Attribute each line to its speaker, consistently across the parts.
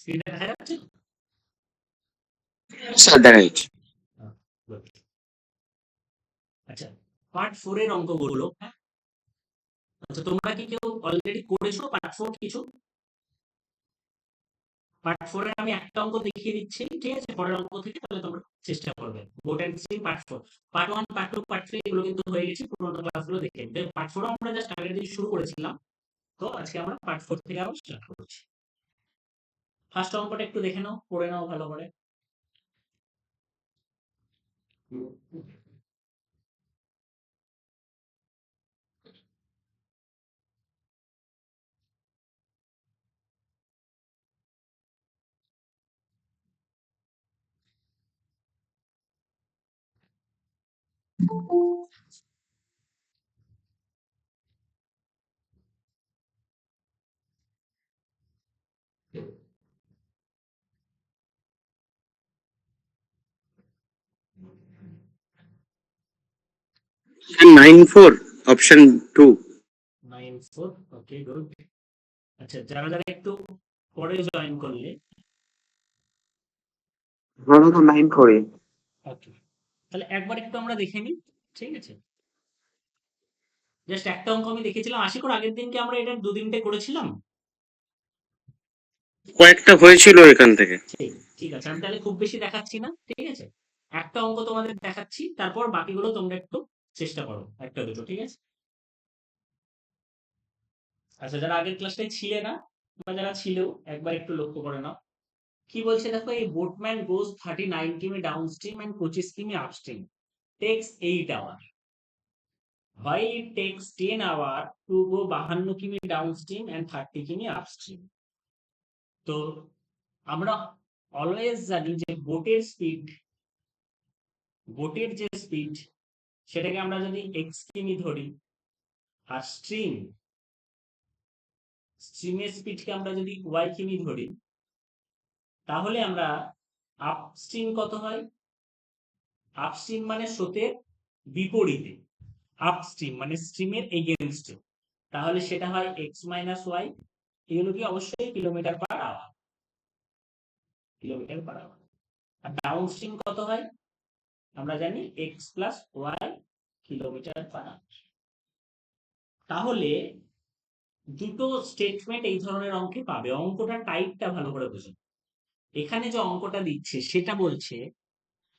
Speaker 1: স্ক্রিনে দেখা যাচ্ছে?
Speaker 2: স্যার দেখা যাচ্ছে।
Speaker 1: Good. আচ্ছা, পার্ট 4 এর অঙ্কগুলো, হ্যাঁ? আচ্ছা, তোমরা কি কেউ অলরেডি করেছো পার্ট 4 কিছু? পার্ট 4 এর আমি একটা অঙ্ক দেখিয়ে দিচ্ছি, ঠিক আছে? পরের অঙ্ক থেকে তাহলে তোমরা চেষ্টা করবে। Both and C part 4। Part 1, part 2, part 3 এগুলো কিন্তু হয়ে গেছে, পুরোনো ক্লাসগুলো দেখে নিতে। পার্ট 4 আমরা জাস্ট আগের দিন শুরু করেছিলাম। তো আজকে আমরা পার্ট 4 থেকে আবার স্টার্ট করছি। ফার্স্ট অঙ্কটা একটু দেখে নাও, পড়ে নাও ভালো করে।
Speaker 2: Sir 9-4 option 2।
Speaker 1: 9-4, ওকে, গুড। আচ্ছা, যারা যারা একটু পরে জয়েন করলে,
Speaker 2: আমরা তো 9 করি।
Speaker 1: ওকে, তাহলে একবার একটু আমরা দেখে নিই, ঠিক আছে? জাস্ট একটা অঙ্ক আমি দেখেছিলাম, আশা করি আগের দিনকে আমরা এটা 2-3টে করেছিলাম।
Speaker 2: কয়েকটা হয়েছিল এখান থেকে।
Speaker 1: ঠিক, ঠিক আছে, আমি তাহলে খুব বেশি দেখাচ্ছি না, ঠিক আছে? একটা অঙ্ক তোমাদের দেখাচ্ছি, তারপর বাকিগুলো তোমরা একটু চেষ্টা করো, একটা দুটো, ঠিক আছে? আচ্ছা, যারা আগের ক্লাসটায় ছিলে না বা যারা ছিলেও একবার একটু লক্ষ্য করে নাও। কি বলছে দেখো, এই বোটম্যান গোজ 39 কিমি ডাউনস্ট্রিম এন্ড 25 কিমি upstream, takes 8 hour, why it takes 10 hour to go 52 কিমি ডাউনস্ট্রিম এন্ড 30 কিমি আপস্ট্রিম। তো আমরা অলওয়েজ জানি যে বোটের যে স্পিড সেটাকে আমরা যদি এক্স কিমি ধরি, আর স্ট্রিমের স্পিডকে আমরা যদি ওয়াই কিমি ধরি, তাহলে আমরা আপস্ট্রিম কত হয়? আপস্ট্রিম মানে স্রোতের বিপরীতে, আপস্ট্রিম মানে স্ট্রিমের এগেনস্টে, তাহলে সেটা হয় এক্স মাইনাস ওয়াই। এগুলো কি অবশ্যই kilometre per hour, kilometre per hour. আর ডাউনস্ট্রিম কত হয়? আমরা জানি X plus Y kilometre per hour. তাহলে দুটো স্টেটমেন্ট এই ধরনের অঙ্কে পাবে। অঙ্কটা টাইপটা ভালো করে বুঝুন। এখানে যে অঙ্কটা দিচ্ছে সেটা বলছে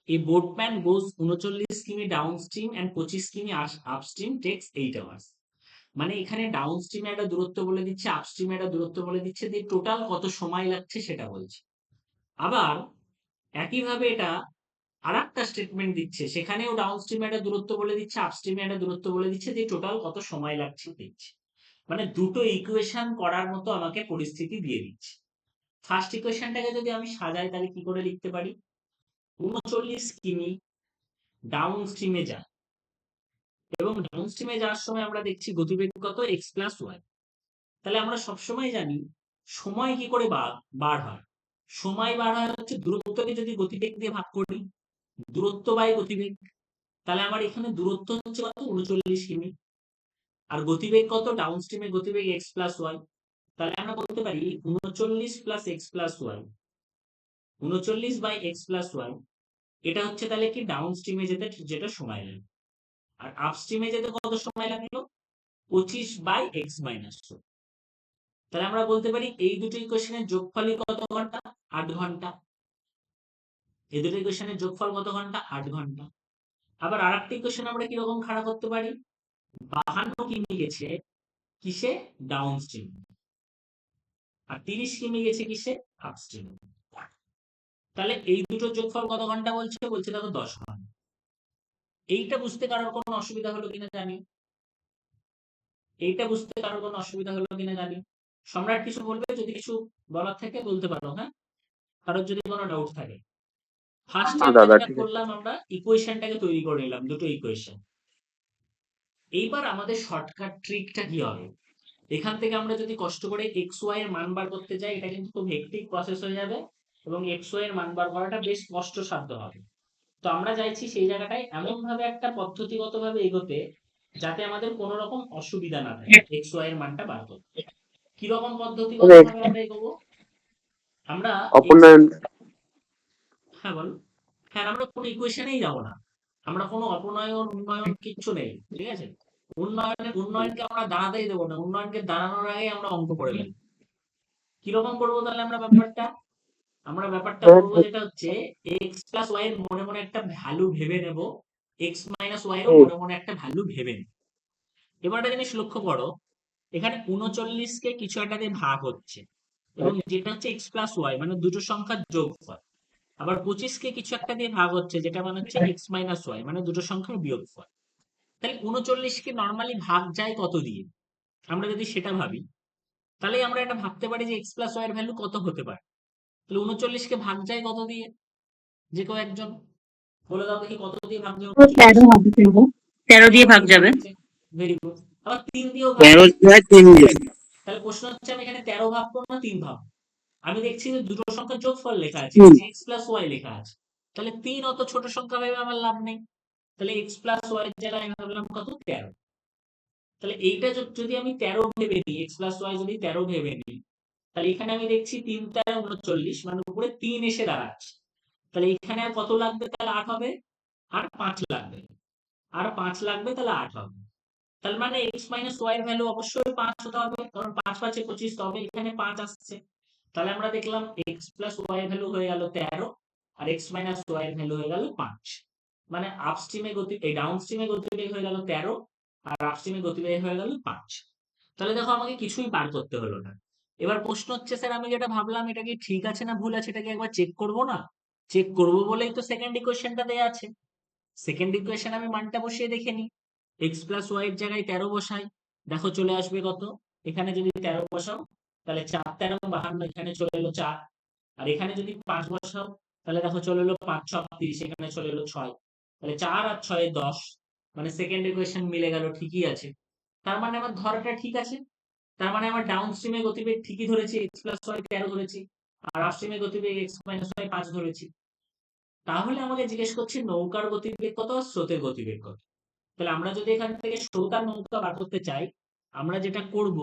Speaker 1: এ বোটম্যান গোজ 39 কিমি ডাউনস্ট্রিম এন্ড 25 কিমি আপস্ট্রিম টেক্স 8 আওয়ার্স। মানে এখানে ডাউনস্ট্রিমে একটা দূরত্ব বলে দিচ্ছে, আপস্ট্রিমে একটা দূরত্ব বলে দিচ্ছে, দিয়ে টোটাল কত সময় লাগছে সেটা বলছে। আবার একইভাবে এটা আরেকটা স্টেটমেন্ট দিচ্ছে, সেখানেও ডাউনস্ট্রিমে একটা দূরত্ব বলে দিচ্ছে, আপস্ট্রিমে একটা দূরত্ব বলে দিচ্ছে, দিয়ে টোটাল কত সময় লাগছে দিচ্ছে। মানে দুটো ইকুয়েশন করার মতো আমাকে পরিস্থিতি দিয়ে দিচ্ছে। ফার্স্ট ইকুয়েশনটাকে যদি আমি সাজাই তাহলে কি করে লিখতে পারি? 39 কিমি ডাউন স্ট্রিমে যায়, এবং ডাউন স্ট্রিমে যাওয়ার সময় আমরা দেখছি গতিবেগ কত, এক্স প্লাস ওয়াই। তাহলে আমরা সবসময় জানি সময় কি করে বার হয়। সময় বার হয় হচ্ছে দূরত্বকে যদি গতিবেগ দিয়ে ভাগ করি, দূরত্ব বাই গতিবেগ। তাহলে আমার এখানে দূরত্ব হচ্ছে কত, 39 কিমি, আর গতিবেগ কত, ডাউন স্ট্রিমে গতিবেগ এক্স প্লাস ওয়াই। তাহলে আমরা বলতে পারি 39 plus X plus Y, 39 by X plus Y, এটা হচ্ছে তাহলে কি ডাউন স্ট্রিমে যেতে যেটা সময় লাগে। আর আপস্ট্রিমে যেতে কত সময় লাগলো, 25 বাই এক্স মাইনাস। তাহলে আমরা বলতে পারি এই দুটো ইকুয়েশনের যোগফলই কত ঘন্টা, 8 ঘন্টা। এই দুটো ইকুয়েশনের যোগফল কত ঘন্টা, 8 ঘন্টা। আবার আরেকটা ইকুয়েশন আমরা কিরকম খাড়া করতে পারি, 52 কিমি গেছে কিসে, ডাউন স্ট্রিম, আর 30 কিমি গেছে কিসে, আপস্ট্রিম। তাহলে এই দুটোর যোগফল কত ঘন্টা বলছে, বলছে দেখো 10 ঘন্টা। এইটা বুঝতে কারোর কোনো অসুবিধা হলো কিনা জানি, এইটা বুঝতে কারোর কোনো অসুবিধা হলো কিনা জানি। সম্রাট কিছু বলবে, যদি কিছু বলার থাকে বলতে পারো, হ্যাঁ, কারোর যদি কোনো ডাউট থাকে। ফার্স্টে
Speaker 2: হ্যাঁ
Speaker 1: আমরা
Speaker 2: দাদা,
Speaker 1: যেটা
Speaker 2: ঠিক আছে।
Speaker 1: করলাম, আমরা ইকুয়েশনটাকে তৈরি করে নিলাম, দুটো ইকুয়েশন। এইবার আমাদের শর্টকাট ট্রিকটা কি হবে, এখান থেকে আমরা যদি কষ্ট করে এক্স ওয়াই এর মান বার করতে যাই, এটা কিন্তু খুব হেক্টিক প্রসেস হয়ে যাবে, এবং এক্স ওয়াই এর মান বার করাটা বেশ কষ্টসাধ্য হবে। তো আমরা চাইছি সেই জায়গাটায় এমন ভাবে একটা পদ্ধতিগত ভাবে এগোতে, যাতে আমাদের কোনো রকম অসুবিধা না থাকে এক্স ওয়াই এর মানটা বার করতে। কিরকম পদ্ধতিগত ভাবে আমরা এগোবো? আমরা
Speaker 2: অপূর্ণায়ন
Speaker 1: হ্যাঁ বল। হ্যাঁ, আমরা কোনো ইকুয়েশনেই যাব না। আমরা কোনো অপনয়ন উন্নয়ন কিচ্ছু নেই, ঠিক আছে। উন্নয়নকে আমরা দাঁড়াতেই দেবো না, উন্নয়নকে দাঁড়ানোর আগে আমরা অঙ্ক করে ফেলবো। কিরকম করবো তাহলে আমরা ব্যাপারটা? আমরা ব্যাপারটা করবো যেটা হচ্ছে এক্স প্লাস ওয়াই এর মনে মনে একটা ভ্যালু ভেবে নেব, এক্স মাইনাস ওয়াই এরও মনে মনে একটা ভ্যালু ভেবে নেব। এবার একটা জিনিস লক্ষ্য করো, এখানে ৩৯ কে কিছু একটা দিয়ে ভাগ হচ্ছে, এবং যেটা হচ্ছে এক্স প্লাস ওয়াই মানে দুটো সংখ্যার যোগফল। আবার ২৫ কে কিছু একটা দিয়ে ভাগ হচ্ছে, যেটা মানে হচ্ছে এক্স মাইনাস ওয়াই মানে দুটো সংখ্যার বিয়োগফল। তাহলে ৩৯ কে নর্মালি ভাগ যায় কত দিয়ে? আমরা যদি সেটা ভাবি, তাহলে আমরা এটা ভাবতে পারি যে এক্স প্লাস ওয়াই এর ভ্যালু কত হতে পারে। তাহলে ৩৯ কে ভাগ যায় কত দিয়ে? যে কেউ একজন বলে দাও দেখি, কত দিয়ে ভাগ যায় ৩৯?
Speaker 3: 13 হবে, 13 দিয়ে
Speaker 1: ১৩
Speaker 3: ভাগ
Speaker 1: দিয়ে ভাগ
Speaker 3: যাবে।
Speaker 1: হচ্ছে। Very good. আবার ৩ দিয়েও ভাগ
Speaker 2: 13
Speaker 1: যায়।
Speaker 2: যায় 3 দিয়ে।
Speaker 1: তাহলে প্রশ্ন হচ্ছে আমি এখানে ১৩ ভাববো না ৩ ভাববো? আমি দেখছি যে দুটো সংখ্যার যোগফল লেখা আছে,
Speaker 2: হুম।
Speaker 1: এক্স প্লাস ওয়াই লেখা আছে। তাহলে ৩ অত ছোট সংখ্যা ভেবে আমার লাভ নেই। তাহলে এক্স প্লাস ওয়াই এর জায়গায় আমি ভাবলাম কত, ১৩। তাহলে এইটা যদি আমি ১৩ ভেবে নিই, এক্স প্লাস ওয়াই যদি ১৩ ভেবে নিই, তাহলে এখানে আমি দেখছি ৩ তেরো ৩৯ মানে উপরে ৩ এসে দাঁড়াচ্ছে। তাহলে এখানে আর কত লাগবে? তাহলে ৮ হবে। আর ৫ লাগবে। আর ৫ লাগবে, তাহলে ৮ হবে। তার মানে এক্স মাইনাস ওয়াই এর ভ্যালু অবশ্যই ৫ হতে হবে, কারণ ৫ ৫ এ ২৫, তবে এখানে ৫ আসছে। তাহলে আমরা দেখলাম এক্স প্লাস ওয়াই এর ভ্যালু হয়ে গেল ১৩, আর এক্স মাইনাস ওয়াই এর ভ্যালু হয়ে গেল ৫। মানে আপস্ট্রিমে গতি এই ডাউনস্ট্রিমে গতিবেগ হয়ে গেল ১৩, আর আপস্ট্রিমে গতিবেগ হয়ে গেল ৫। তাহলে দেখো আমাকে কিছুই বার করতে হলো না। এবার প্রশ্ন হচ্ছে, স্যার আমি যেটা ভাবলাম এটা কি ঠিক আছে না ভুল আছে, এটাকে একবার চেক করব না? চেক করব বলেই তো সেকেন্ড ইকুয়েশনটা দেয়া আছে। সেকেন্ড ইকুয়েশন আমি মানটা বসিয়ে দেখে নিই। এক্স প্লাস ওয়াই এর জায়গায় ১৩ বসাই, দেখো চলে আসবে কত। এখানে যদি ১৩ বসাও, তাহলে ৪ ১৩ ৫২, এখানে চলে এলো ৪। আর এখানে যদি ৫ বসাও, তাহলে দেখো চলে এলো ৫ ৬ ৩০, এখানে চলে এলো ৬। তাহলে ৪ আর ৬ ১০, মানে সেকেন্ড ইকুয়েশন মিলে গেল, ঠিকই আছে। তার মানে আমার ধরাটা ঠিক আছে। তার মানে আমার ডাউন স্ট্রিমে গতিবেগ ঠিকই ধরেছি, এক্স প্লাস ওয়াই ১৩ ধরেছি, আর আপস্ট্রিমে গতিবেগ এক্স মাইনাস ওয়াই ৫ ধরেছি। তাহলে আমাকে জিজ্ঞেস করছে নৌকার গতিবেগ কত আর স্রোতের গতিবেগ কত। তাহলে আমরা যদি এখান থেকে স্রোত আর নৌকা বার করতে চাই, আমরা যেটা করব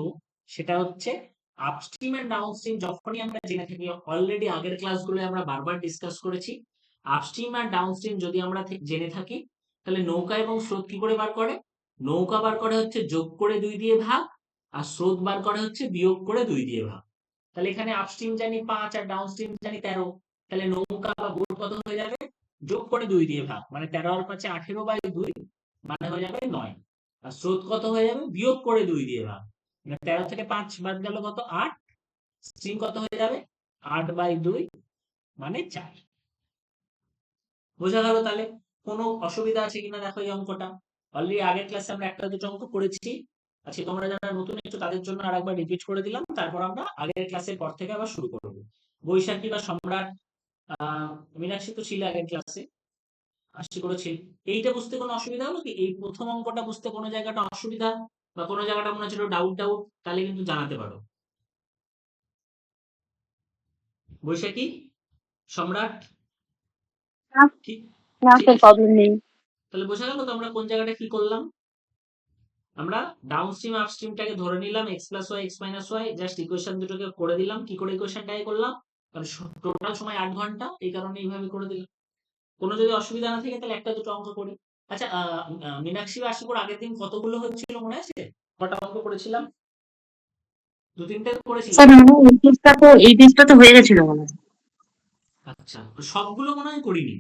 Speaker 1: সেটা হচ্ছে আপস্ট্রিম এন্ড ডাউনস্ট্রিম যখনই আমরা জেনে থাকি, অলরেডি আগের ক্লাসগুলোয় আমরা বারবার ডিসকাস করেছি, আপস্ট্রিম আর ডাউনস্ট্রিম যদি আমরা জেনে থাকি, তাহলে নৌকা এবং স্রোত কি করে বার করে? নৌকা বার করে হচ্ছে যোগ করে ২ দিয়ে ভাগ, আর স্রোত বার করে হচ্ছে বিয়োগ করে ২ দিয়ে ভাগ। তাহলে এখানে আপস্ট্রিম জানি ৫ আর ডাউনস্ট্রিম জানি ১৩। তাহলে নৌকা বা বোট কত হয়ে যাবে? যোগ করে ২ দিয়ে ভাগ, মানে ১৩ আর ৫ ১৮/২, মানে হয়ে যাবে ৯। আর স্রোত কত হয়ে যাবে? বিয়োগ করে ২ দিয়ে ভাগ, মানে ১৩ থেকে ৫ বাদ গেল কত? ৮। স্ট্রিম কত হয়ে যাবে? ৮/২ মানে ৪। বোঝা গেল তাহলে? কোনো অসুবিধা আছে কিনা দেখো এই অঙ্কটা। অলরেডি আগের ক্লাসে আমরা একটা দুটো অঙ্ক করেছি। আচ্ছা, তোমরা যারা নতুন একটু তাদের জন্য আরেকবার রিপিট করে দিলাম, তারপর আমরা আগের ক্লাসের পর থেকে আবার শুরু করব। বৈশাখী বা সম্রাট, মীনাক্ষী তো ছিল আগের ক্লাসে, আশি করেছিল। এইটা বুঝতে কোনো অসুবিধা হলো কি? এই প্রথম অঙ্কটা বুঝতে কোনো জায়গাটা অসুবিধা বা কোনো জায়গাটা মনে হচ্ছিল ডাউট ডাউট, তাহলে কিন্তু জানাতে পারো। বৈশাখী, সম্রাট,
Speaker 3: না,
Speaker 1: কি?
Speaker 3: না
Speaker 1: ঠিক
Speaker 3: স্যার,
Speaker 1: আছে।
Speaker 3: প্রবলেম নেই।
Speaker 1: তাহলে বোঝা গেল তো আমরা কোন জায়গাটা কি করলাম। আমরা ডাউনস্ট্রিম আপস্ট্রিমটাকে ধরে নিলাম X plus Y X minus Y, just equation দুটোকে করে দিলাম। কি করে ইকুয়েশনটাকে করলাম? কারণ টোটাল সময় ৮ ঘন্টা, এই কারণে এইভাবে করে দিলাম। কোনো যদি অসুবিধা না থাকে তাহলে একটা দুটো অঙ্ক করি। আচ্ছা, মীনাক্ষী বা আশিকুর আগের দিন কতগুলো হচ্ছিল মনে আছে? কটা অঙ্ক করেছিলাম? ২ ৩টে
Speaker 3: স্যার
Speaker 1: করেছিলাম।
Speaker 3: মনে হয় এই টেস্টটা তো হয়ে গেছিল মনে হয়।
Speaker 1: আচ্ছা, তো সবগুলো মনে হয় করিনি।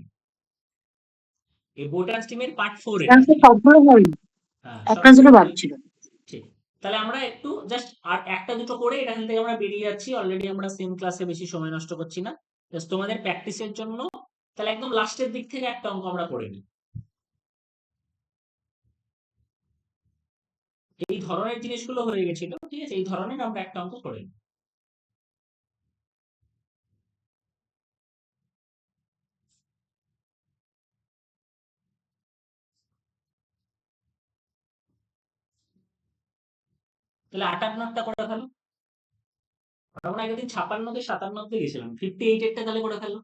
Speaker 1: এই বোট আর স্টিমের পার্ট 4
Speaker 3: না
Speaker 1: এটা।
Speaker 3: স্যার, সবগুলো হয়নি,
Speaker 1: হ্যাঁ,
Speaker 3: একটা
Speaker 1: সবগুলো
Speaker 3: দুটো বাদ
Speaker 1: করি।
Speaker 3: ছিল।
Speaker 1: ঠিক। তাহলে আমরা একটু জাস্ট আর একটা দুটো করে এখান থেকে আমরা বেরিয়ে যাচ্ছি। অলরেডি আমরা সেম ক্লাসে বেশি সময় নষ্ট করছি না। জাস্ট তোমাদের প্র্যাকটিসের জন্য। তাহলে একদম লাস্টের দিক থেকে একটা অঙ্ক আমরা করে নিই। এই ধরনের জিনিসগুলো হয়ে গেছিল, ঠিক আছে, এই ধরনের আমরা একটা অঙ্ক করে নিই। তাহলে ৫৮টা করে ফেলো। আমরা আগের দিন ৫৬ তে ৫৭ তে গেছিলাম, 58 এরটা তাহলে করে ফেলো।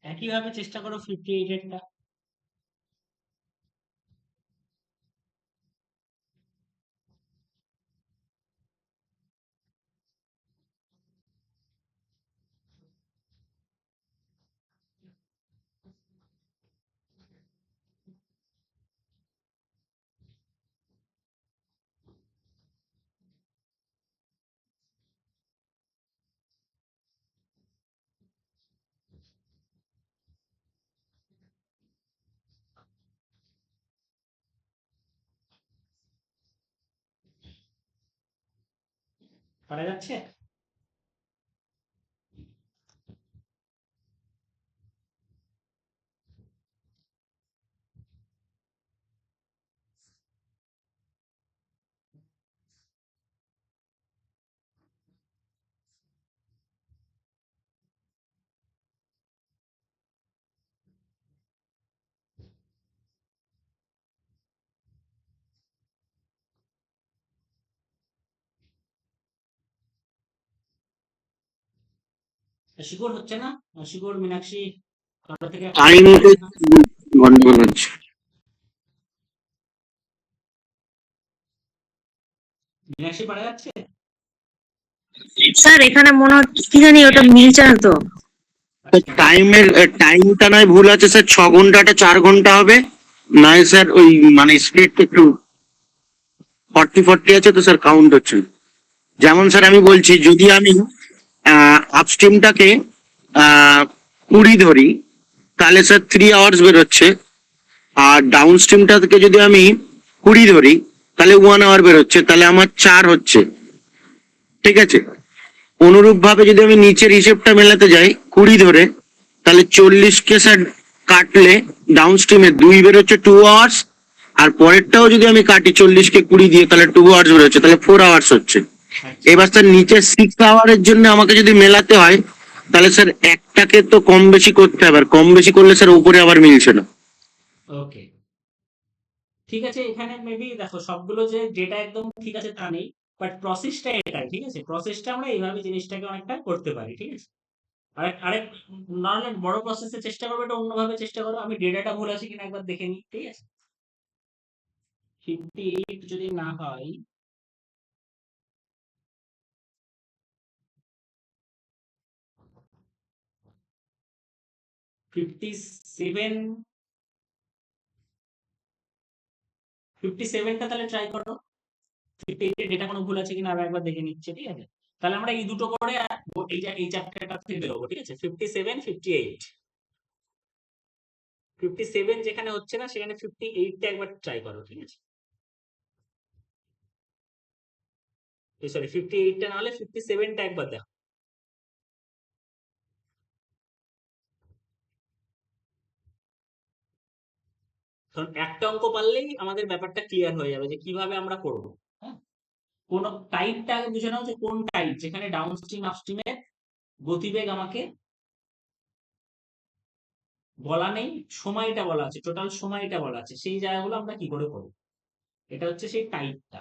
Speaker 1: একইভাবে চেষ্টা করো 58 এরটা। পারা যাচ্ছে? শিকড় হচ্ছে না? শিকড়, মীনাক্ষী, কারো থেকে
Speaker 2: টাইম গন্ডগোল হচ্ছে।
Speaker 1: মীনাক্ষী পারা যাচ্ছে?
Speaker 3: স্যার এখানে মনে হচ্ছে কি জানি ওটা মিলছে না তো।
Speaker 1: আচ্ছা,
Speaker 2: টাইমটা নয় ভুল আছে স্যার, 6 ঘন্টাটা 4 ঘন্টা হবে। নয় স্যার, ওই মানে স্পিড একটু 40 আছে তো স্যার, কাউন্ট হচ্ছে না। যেমন স্যার আমি বলছি, যদি আমি আপস্ট্রিমটাকে 20 ধরি, তাহলে স্যার 3 আওয়ার্স বেরোচ্ছে। আর ডাউন স্ট্রিমটাকে যদি আমি 20 ধরি, তাহলে 1 আওয়ার বেরোচ্ছে, তাহলে আমার 4 হচ্ছে। ঠিক আছে। অনুরূপ ভাবে যদি আমি নিচের হিসেবটা মেলাতে যাই 20 ধরে, তাহলে 40কে স্যার কাটলে ডাউন স্ট্রিমে 2 বেরোচ্ছে, 2 আওয়ার্স। আর পরেরটাও যদি আমি কাটি 40কে 20 দিয়ে, তাহলে 2 আওয়ার্স বেরোচ্ছে, তাহলে 4 আওয়ার্স হচ্ছে।
Speaker 1: আচ্ছা,
Speaker 2: এবার স্যার নিচে 6 আওয়ারের জন্য আমাকে যদি মেলাতে হয়, তাহলে স্যার একটাকে তো কম বেশি করতে হবে, আর কম বেশি করলে স্যার উপরে আবার মিলছে না।
Speaker 1: ওকে। ঠিক আছে, এখানে মেবি দেখো সবগুলো যে ডেটা একদম ঠিক আছে তা নেই, বাট প্রসেসটা এটাই, ঠিক আছে? প্রসেসটা আমরা এইভাবে জিনিসটাকে অনেকটা করতে পারি, ঠিক আছে? আরেক আরেক নাহলে বড় প্রসেসে চেষ্টা করবে, এটা অন্যভাবে চেষ্টা করো। আমি ডেটাটা ভুল আছে কিনা একবার দেখে নিই, ঠিক আছে? 58 যদি না হয়, 57, 57টা তাহলে ট্রাই করো। 58 এর ডেটা কোনো ভুল আছে কিনা আমি একবার দেখে নিচ্ছি, ঠিক আছে? তাহলে আমরা এই দুটো করে এই চ্যাপ্টারটা থেকে বেরোবো, ঠিক আছে? 57, 58, 57 যেখানে হচ্ছে না সেখানে 58টা একবার ট্রাই করো, ঠিক আছে? সরি, 58টা না হলে 57টা একবার দেখো। কারণ একটা অঙ্ক পারলেই আমাদের ব্যাপারটা ক্লিয়ার হয়ে যাবে যে কিভাবে আমরা করব। হ্যাঁ, কোন টাইপটা আগে বুঝে নাও যে কোন টাইপ, যেখানে ডাউন স্ট্রিম আপস্ট্রিমের গতিবেগ আমাকে বলা নেই, সময়টা বলা আছে, টোটাল সময়টা বলা আছে, সেই জায়গাগুলো আমরা কি করে করব। এটা হচ্ছে সেই টাইপটা।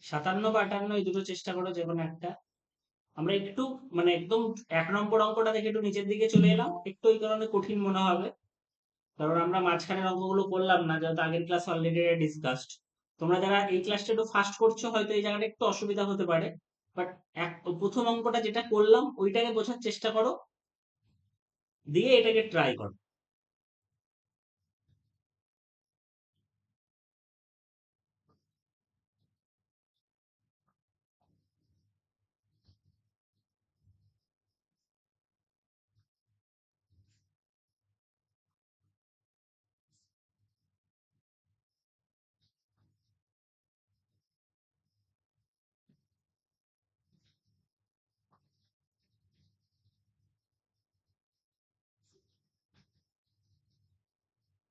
Speaker 1: 57 বা 58 এই দুটো চেষ্টা করো যে কোনো একটা। আমরা একটু মানে একদম 1 নম্বর অঙ্কটা দেখে একটু নিচের দিকে চলে এলাম, একটু ওই কারণে কঠিন মনে হবে, কারণ আমরা মাঝখানের অঙ্কগুলো করলাম না, যেহেতু আগের ক্লাস অলরেডি ডিসকাসড। তোমরা যারা এই ক্লাসটা একটু ফাস্ট করছো হয়তো এই জায়গাটা একটু অসুবিধা হতে পারে, বাট প্রথম অঙ্কটা যেটা করলাম ওইটাকে বোঝার চেষ্টা করো, দিয়ে এটাকে ট্রাই করো।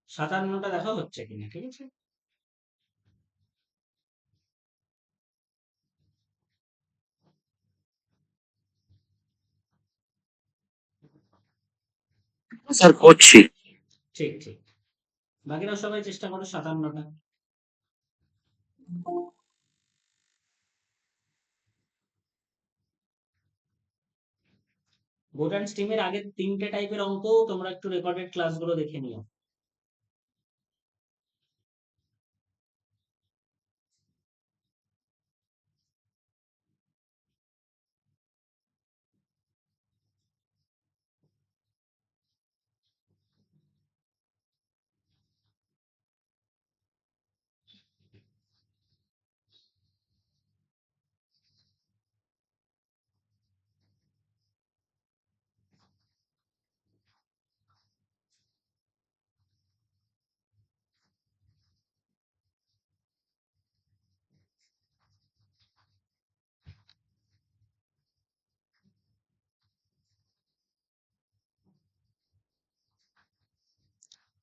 Speaker 1: সাতান্নটা দেখা হচ্ছে কিনা, ঠিক আছে?
Speaker 2: স্যার করছি।
Speaker 1: ঠিক ঠিক, বাকিরা সবাই চেষ্টা করো 57টা। বোট অ্যান্ড স্টিমের আগের 3টে টাইপের অঙ্ক তোমরা একটু রেকর্ডেড ক্লাসগুলো দেখে নিও।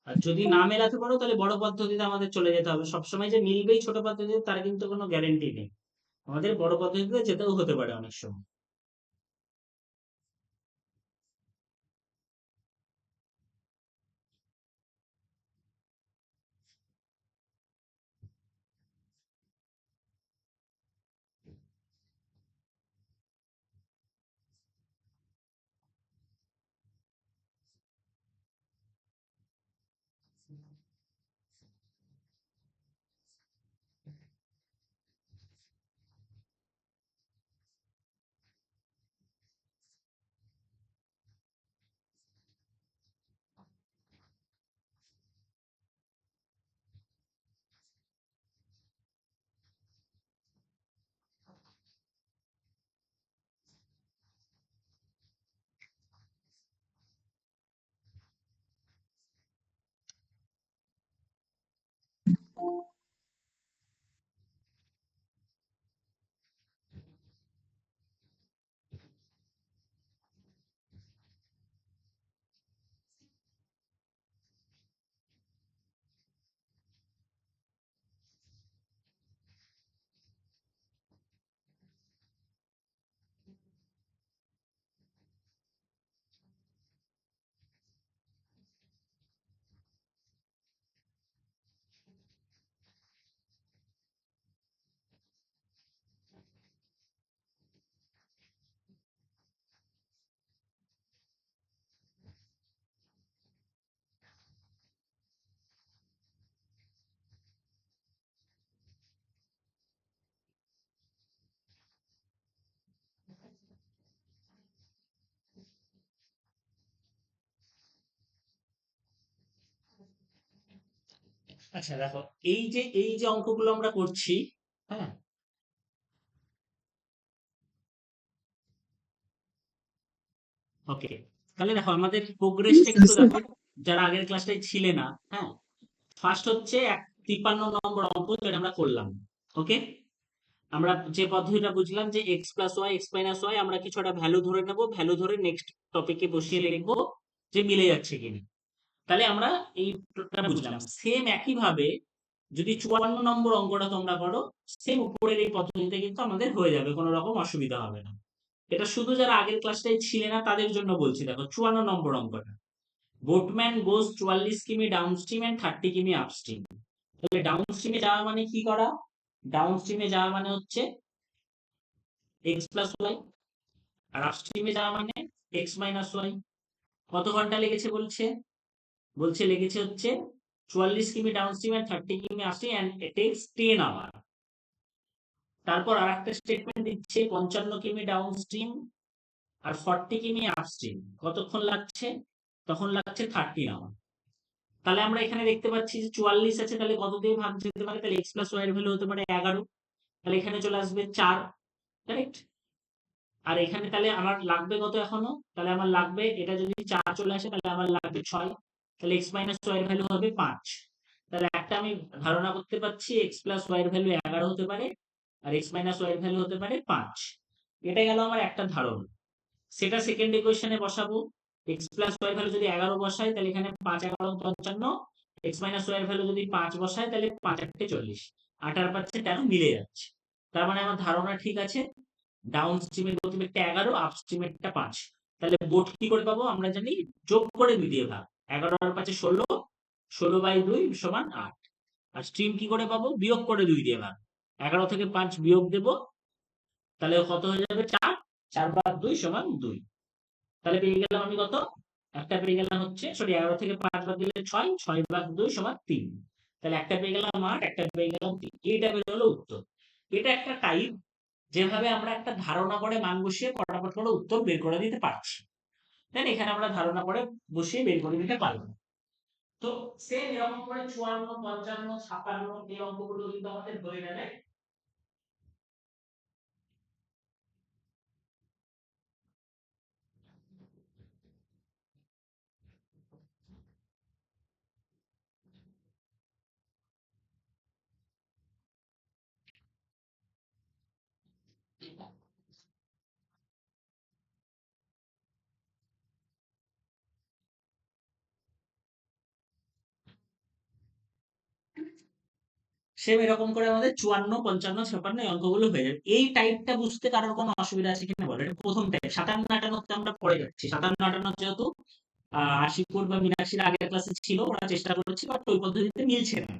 Speaker 1: আর যদি না মেলাতে পারো তাহলে বড় পদ্ধতিতে আমাদের চলে যেতে হবে। সবসময় যে মিলবেই ছোট পদ্ধতিতে তার কিন্তু কোনো গ্যারেন্টি নেই, আমাদের বড় পদ্ধতিতে যেতেও হতে পারে অনেক সময়। আচ্ছা দেখো, এই যে অঙ্কগুলো আমরা করছি, হ্যাঁ, ওকে, তাহলে দেখো আমাদের প্রোগ্রেসটা একটু দেখো, যারা আগের ক্লাসটায় ছিলে না, হ্যাঁ। ফার্স্ট হচ্ছে 53 নম্বর অঙ্ক যেটা আমরা করলাম, ওকে। আমরা যে পদ্ধতিটা বুঝলাম যে X plus Y X minus Y, আমরা কিছু একটা ভ্যালু ধরে নেব, ভ্যালু ধরে নেক্সট টপিকে বসিয়ে লিখবো যে মিলে যাচ্ছে কিনা। তাহলে আমরা এইটা বুঝলাম। সেম একই ভাবে যদি 54 নম্বর অঙ্কটা তোমরা করো, সেম উপরের এই পদ্ধতিতে কিন্তু আমাদের হয়ে যাবে, কোনো রকম অসুবিধা হবে না। এটা শুধু যারা আগের ক্লাসটাই ছিলে না তাদের জন্য বলছি। দেখো 54 নম্বর অঙ্কটা, বোটম্যান গোজ 44 কিমি ডাউনস্ট্রিম এন্ড 30 কিমি আপস্ট্রিম। তাহলে ডাউনস্ট্রিমে যাওয়া মানে কি করা, ডাউন স্ট্রিমে যাওয়া মানে হচ্ছে এক্স প্লাস ওয়াই, আর আপস্ট্রিমে যাওয়া মানে এক্স মাইনাস ওয়াই। কত ঘন্টা লেগেছে বলছে লেগেছে হচ্ছে 44 কিমি ডাউন স্ট্রিম এন্ড 30 কিমি upstream and it takes 10 hour. তারপর আরেকটা স্টেটমেন্ট দিচ্ছে 55 কিমি ডাউন স্ট্রিম আর 40 কিমি আপস্ট্রিম কতক্ষণ লাগছে, তখন লাগছে 30 আওয়ার। তাহলে আমরা এখানে দেখতে পাচ্ছি যে 44 আছে, তাহলে কত দিয়ে ভাগ যেতে পারে, তাহলে এক্স প্লাস ওয়াই এর ভ্যালু হতে পারে 11, তাহলে এখানে চলে আসবে 4, কারেক্ট। আর এখানে তাহলে আমার লাগবে কত এখনো, তাহলে আমার লাগবে এটা যদি 4 চলে আসে তাহলে আমার লাগবে 6, তাহলে এক্স মাইনাস ওয়াই এর ভ্যালু হবে 5। তাহলে একটা আমি ধারণা করতে পারছি এক্স প্লাস ওয়াই এর ভ্যালু 11 হতে পারে আর এক্স মাইনাস ওয়াই এর ভ্যালু হতে পারে 5। এটা গেল আমার একটা ধারণা। সেটা সেকেন্ড ইকুয়েশনে বসাবো। এক্স প্লাস ওয়াই এর ভ্যালু যদি 11 বসাই তাহলে এখানে 5 11 55, এক্স মাইনাস ওয়াই এর ভ্যালু যদি 5 বসাই তাহলে 5 8 40, 8 আর 5 13 মিলে যাচ্ছে। তার মানে আমার ধারণা ঠিক আছে, ডাউন স্ট্রিমের গতিবেগটা 11, আপ স্ট্রিমেরটা 5। তাহলে বোট কি করে পাবো, আমরা জানি যোগ করে 2 দিয়ে ভাগ, 11 আর 5 16, 16/2 সমান 8। আর স্ট্রিম কি করে পাবো, বিয়োগ করে 2 দিয়ে ভাগ, 11 থেকে 5 বিয়োগ দেব, তাহলে কত হয়ে যাবে 4, 4/2 সমান 2। তাহলে পেয়ে গেলাম আমি কত, একটা পেয়ে গেলাম হচ্ছে, সরি 11 থেকে 5 বাদ দিলে 6, 6/2 সমান 3। তাহলে একটা পেয়ে গেলাম 8, একটা পেয়ে গেলাম 3। এইটা বের হলো উত্তর। এটা একটা টাইপ যেভাবে আমরা একটা ধারণা করে মান বসিয়ে ফটাফট করে উত্তর বের করে দিতে পারছি। দেন এখানে আমরা ধারণা করে বসিয়ে বের করে দিতে পারবো। তো সেম এরকম করে 54 55 56 এই অঙ্কগুলো কিন্তু আমাদের হয়ে যাবে। সেম এরকম করে আমাদের 54 55 56 এই অঙ্কগুলো হয়ে যাবে। এই টাইপটা বুঝতে কারোর কোনো অসুবিধা আছে কিনা বলো, এটা প্রথম টাইপ। 57 58 তে আমরা পড়ে যাচ্ছি, 57 58 যেহেতু আশিকুর বা মীনাক্ষীর আগের ক্লাসে ছিল, ওরা চেষ্টা করেছে বাট ওই পদ্ধতিতে মিলছে না,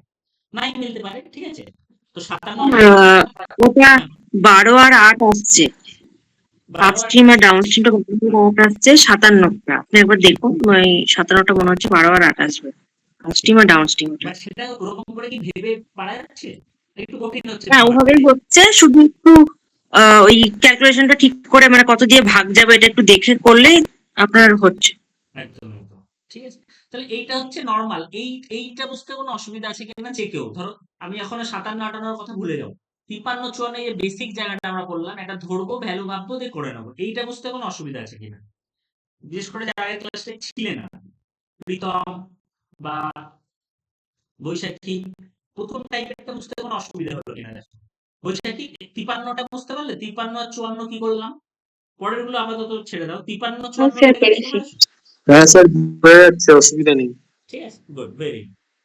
Speaker 1: নাই মিলতে পারে, ঠিক আছে। তো 57
Speaker 3: ওটা 12 আর 8 আসছে,
Speaker 1: 12 আর
Speaker 3: আপস্ট্রিম আর ডাউন স্ট্রিমটা কত আসছে, 57টা। আপনি একবার দেখুন, ওই 57টা মনে হচ্ছে 12 আর 8 আসবে, আপস্ট্রিম আর ডাউন স্ট্রিমটা।
Speaker 1: বাট সেটা ওরকম করে কি ভেবে পারা যাচ্ছে, একটু কঠিন হচ্ছে
Speaker 3: হ্যাঁ,
Speaker 1: ব্যাপারটা।
Speaker 3: ওভাবেই হচ্ছে, শুধু একটু ওই ক্যালকুলেশনটা ঠিক করে, মানে কত দিয়ে ভাগ যাবে এটা একটু দেখে করলেই আপনার হচ্ছে।
Speaker 1: একদম একদম ঠিক আছে। তাহলে এইটা হচ্ছে নরমাল। এইটা বুঝতে কোনো অসুবিধা আছে কিনা যে কেউ, ধরো আমি এখনো 57 58 কথা ভুলে যাবো, 53 54 এই বেসিক জায়গাটা আমরা করলাম, এটা ধরবো ভ্যালু ভাববো দিয়ে করে নেবো, এইটা বুঝতে কোনো অসুবিধা আছে কিনা, বিশেষ করে যারা আগের ক্লাসে ছিলেন না, প্রীতম বা বৈশাখী, প্রথম টাইপেরটা বুঝতে কোনো অসুবিধা হলো কিনা দেখো। বৈশাখী 53টা বুঝতে পারলে, 53 আর 54 কি করলাম, পরের গুলো আপাতত ছেড়ে দাও, 53 54 এটা কি তোমরা,
Speaker 4: হ্যাঁ স্যার, বোঝা যাচ্ছে, অসুবিধা নেই।
Speaker 1: ঠিক আছে, গুড, ভেরি।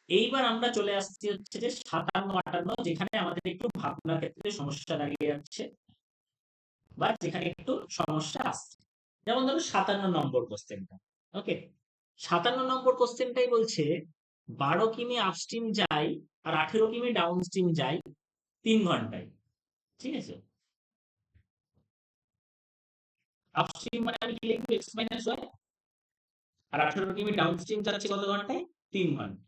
Speaker 1: এইবার আমরা চলে আসছি হচ্ছে যে 57 58, যেখানে আমাদের একটু ভাবনার ক্ষেত্রে সমস্যা দাঁড়িয়ে যাচ্ছে বা যেখানে একটু সমস্যা আসছে। যেমন ধরো 57 নম্বর কোশ্চেনটা, ওকে। 57 নম্বর কোশ্চেনটাই বলছে 12 কিমি আপস্ট্রিম যাই আর 18 কিমি ডাউন স্ট্রিম যাই 3 ঘন্টায়, ঠিক আছে। আপস্ট্রিম মানে আমি কি লিখবো, এক্স মাইনাস ওয়াই, আর 18 কিমি ডাউন স্ট্রিম যাচ্ছে কত ঘন্টায়, 3 ঘন্টা।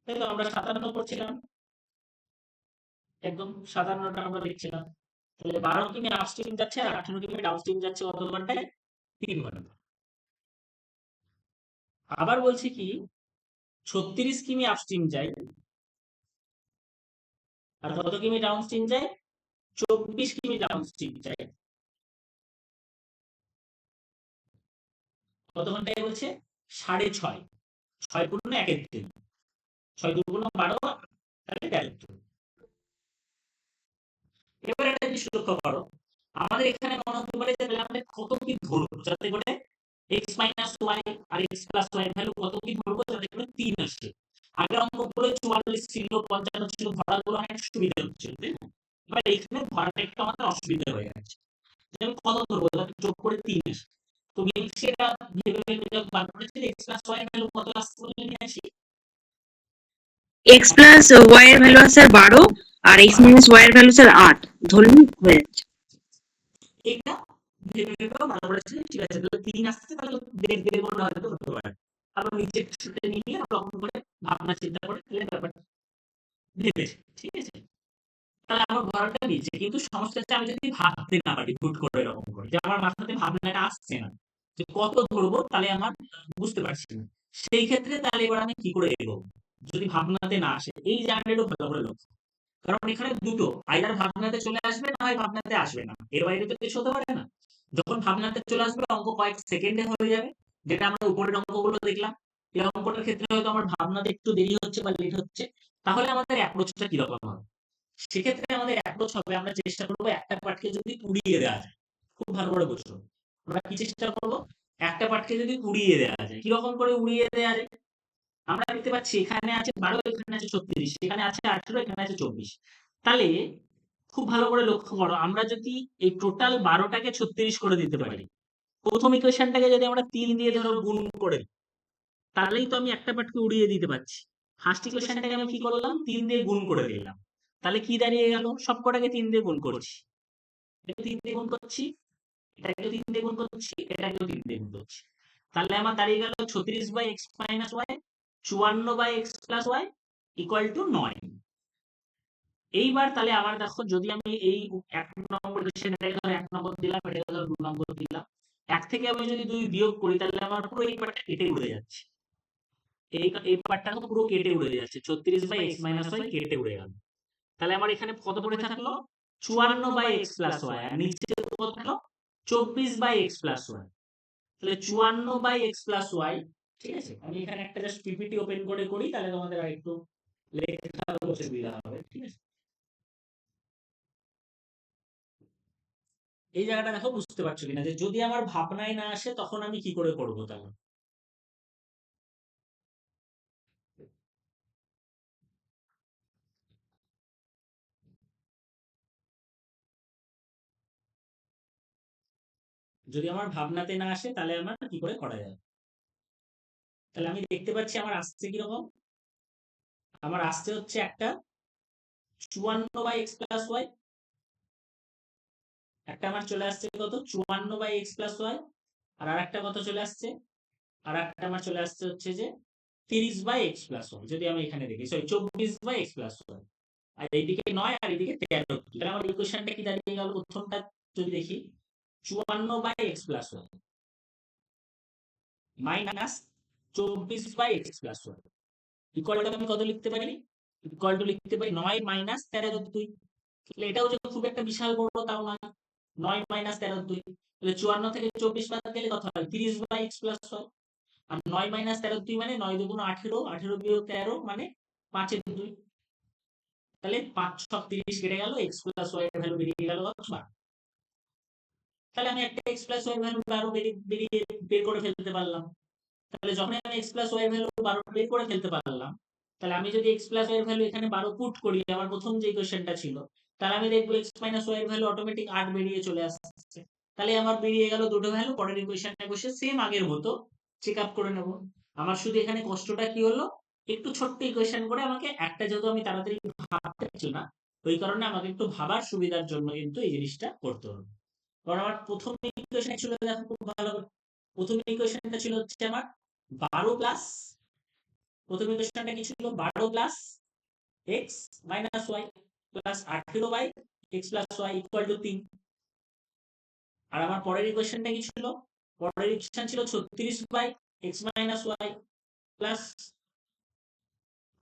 Speaker 1: তাই তো আমরা 57 করছিলাম, একদম 57টা আমরা লিখছিলাম। তাহলে 12 কিমি আপস্ট্রিম যাচ্ছে আর 18 কিমি ডাউনস্ট্রিম যাচ্ছে কত ঘন্টায়, 3 ঘন্টা। আবার বলছি কি 36 কিমি আপস্ট্রিম যায় আর কত কিমি ডাউনস্ট্রিম যায়, 24 কিমি ডাউনস্ট্রিম যায়, কত ঘন্টায় বলছে, 6.5, 6 পূর্ণ 1 দিন, 6 দুগুণ 12, তাহলে 13। এবার একটা জিনিস লক্ষ্য করো, আমাদের এখানে মনে হতে পারে যে তাহলে আমরা কত কি ধরবো যাতে করে x মাইনাস ওয়াই আর x প্লাস ওয়াই ভ্যালু কত কি ধরবো যাতে করে 3 আসে। আগের অঙ্কগুলো 44 ছিল 55 ছিল, ধরাগুলো অনেক সুবিধা হচ্ছিল, তাই না। এবার এখানে ধরাটা একটু আমাদের অসুবিধা হয়ে যাচ্ছে, যে আমি কত ধরবো যাতে যোগ করে 3 আসে। তো সেটা ভেবে ভেবে যখন বার করেছি x প্লাস ওয়াই ভ্যালু কত আসছে বলে নিয়ে আসি,
Speaker 3: এক্স প্লাস ওয়াই এর ভ্যালু আছে 12, আর x মাইনাস y এর ভ্যালু স্যার 8 ধরুন হয়ে যাচ্ছে।
Speaker 1: এটা ভেবে ভেবেও ভালো করেছে, ঠিক আছে, তাহলে 3 আসছে, তাহলে দেড় গুণ হয়তো হতে পারে। আবার নিচে শুতে নিয়ে তখন করে ভাবনা চিন্তা করে তাহলে ব্যাপারটা ভেবেছে, ঠিক আছে। তাহলে আমার ঘরটা নিচে, কিন্তু সমস্যা হচ্ছে আমি যদি ভাবতে না পারি হুট করে এরকম করে, যে আমার মাথাতে ভাবনাটা আসছে না যে কত ধরবো, তাহলে আমার বুঝতে পারছি না। সেই ক্ষেত্রে তাহলে এবার আমি কি করে এগোবো যদি ভাবনাতে না আসে, এই জায়গাটাও ভালো করে লক্ষ্য। কারণ এখানে দুটো, আইদার ভাবনাতে চলে আসবে না হয় ভাবনাতে আসবে না, এর বাইরে তো কিছু হতে পারে না। যখন ভাবনাতে চলে আসবে অঙ্ক কয়েক সেকেন্ডে হয়ে যাবে, যেটা আমরা উপরের অঙ্কগুলো দেখলাম। এই অঙ্কটার ক্ষেত্রে হয়তো আমার ভাবনাতে একটু দেরি হচ্ছে বা লেট হচ্ছে, তাহলে আমাদের অ্যাপ্রোচটা কিরকম হবে? সেক্ষেত্রে আমাদের অ্যাপ্রোচ হবে, আমরা চেষ্টা করবো একটা পার্টকে যদি উড়িয়ে দেওয়া যায়। খুব ভালো করে বুঝছো, আমরা কি চেষ্টা করবো? একটা পার্টকে যদি উড়িয়ে দেওয়া যায়, কিরকম করে উড়িয়ে দেওয়া যায়? আমরা দেখতে পাচ্ছি এখানে আছে 12, এখানে আছে 36, এখানে আছে 18, এখানে আছে 24। তাহলে খুব ভালো করে লক্ষ্য করো, আমরা যদি এই টোটাল 12টাকে 36 করে দিতে পারি, প্রথম ইকুয়েশনটাকে যদি আমরা 3 দিয়ে ধরো গুণ করে দিই, তাহলেই তো আমি একটা পার্টকে উড়িয়ে দিতে পারছি। ফার্স্ট ইকুয়েশনটাকে আমি কি করলাম? 3 দিয়ে গুণ করে দিলাম। তাহলে কি দাঁড়িয়ে গেল? সবকটাকে 3 দিয়ে গুণ করছি, এটা 3 দিয়ে গুণ করছি, এটাকেও 3 দিয়ে গুণ করছি, এটাকেও 3 দিয়ে গুণ করছি। তাহলে আমার দাঁড়িয়ে গেল 36/x minus y, 54/x plus y equal to 9। এইবার তাহলে আমার দেখো, যদি আমি এই 1 নম্বর ইকুয়েশনটাকে ধরো 1 নম্বর দিলাম, এটাকে ধরো 2 নম্বর দিলাম, 1 থেকে আমি যদি 2 বিয়োগ করি, তাহলে আমার পুরো এই পার্টটা কেটে উড়ে যাচ্ছে। এই পার্টটা পুরো কেটে উড়ে যাচ্ছে, 36/x মাইনাস y কেটে উড়ে গেল। তাহলে আমার এখানে কত পড়ে থাকলো? 54/x প্লাস y, আর নিচে কত থাকলো? 24/x plus y। তাহলে 54/x প্লাস y, ঠিক আছে। আমি এখানে একটা জাস্ট পিপিটি ওপেন করে করি, তাহলে তোমাদের আর একটু লেখা সুবিধা হবে, ঠিক আছে। এই জায়গাটা দেখো, বুঝতে পারছো কিনা যে যদি আমার ভাবনায় না আসে তখন আমি কি করে করবো? তাহলে যদি আমার ভাবনাতে না আসে তাহলে আমার কি করে করা যায়? তাহলে আমি দেখতে পাচ্ছি আমার আসছে কিরকম। আমার আসছে হচ্ছে একটা 54/x প্লাস ওয়াই, একটা আমার চলে আসছে কত? 54/x plus Y. আর আরেকটা কত চলে আসছে? আর একটা আমার চলে আসছে হচ্ছে যে 30/x প্লাস ওয়াই। যদি আমি এখানে দেখি, সরি, 24/x প্লাস ওয়াই। আর এইদিকে 9 আর এইদিকে 13। তাহলে আমার ইকুয়েশনটা কি দাঁড়িয়ে গেল? প্রথমটা যদি দেখি, 54/x plus Y minus 24/x plus Y equal to আমি কত লিখতে পারি? ইকুয়াল টু লিখতে পারি 9 মাইনাস 13/2। তাহলে এটাও যে খুব একটা বিশাল বড় তাও নয়। 9 মাইনাস 13/2, তাহলে 54 থেকে 24 বাদ দিলে কত হয়? 30/x plus Y. আর 9 মাইনাস 13/2 মানে 9 দুগুণ 18, 18 বিয়োগ 13 মানে 5/2। তাহলে 5 ছক 30 কেটে গেল, x প্লাস ওয়াই এর ভ্যালু বেরিয়ে গেল 12। তাহলে আমি একটা x প্লাস ওয়াই এর ভ্যালু 12 বেরিয়ে বের করে ফেলতে পারলাম। তাহলে যখন আমি x প্লাস ওয়াই এর ভ্যালু 12 বের করে ফেলতে পারলাম, তাহলে আমি যদি x প্লাস ওয়াই এর ভ্যালু এখানে 12 পুট করি, আমার প্রথম যে ইকুয়েশনটা ছিল, তাহলে আমি দেখবো x মাইনাস ওয়াই এর ভ্যালু অটোমেটিক 8 বেরিয়ে চলে আসছে। তাহলে আমার বেরিয়ে গেল দুটো ভ্যালু। পরের ইকুয়েশনে বসে সেম আগের মতো চেক আপ করে নেব। আমার শুধু এখানে কষ্টটা কি হলো, একটু ছোট্ট ইকুয়েশন করে আমাকে একটা, যেহেতু আমি তাড়াতাড়ি ভাবতে পারছি না, ওই কারণে আমাকে একটু ভাবার সুবিধার জন্য কিন্তু এই জিনিসটা করতে হলো। কারণ আমার প্রথম ইকুয়েশন ছিল, দেখো খুব ভালো করে, প্রথম ইকুয়েশনটা ছিল হচ্ছে আমার 12 প্লাস, প্রথম ইকুয়েশনটা কি ছিল? 12 plus x minus Y plus 18/x plus Y equal to 3। আর আমার পরের ইকুয়েশনটা কি ছিল? পরের ইকুয়েশন ছিল 36/x মাইনাস ওয়াই প্লাস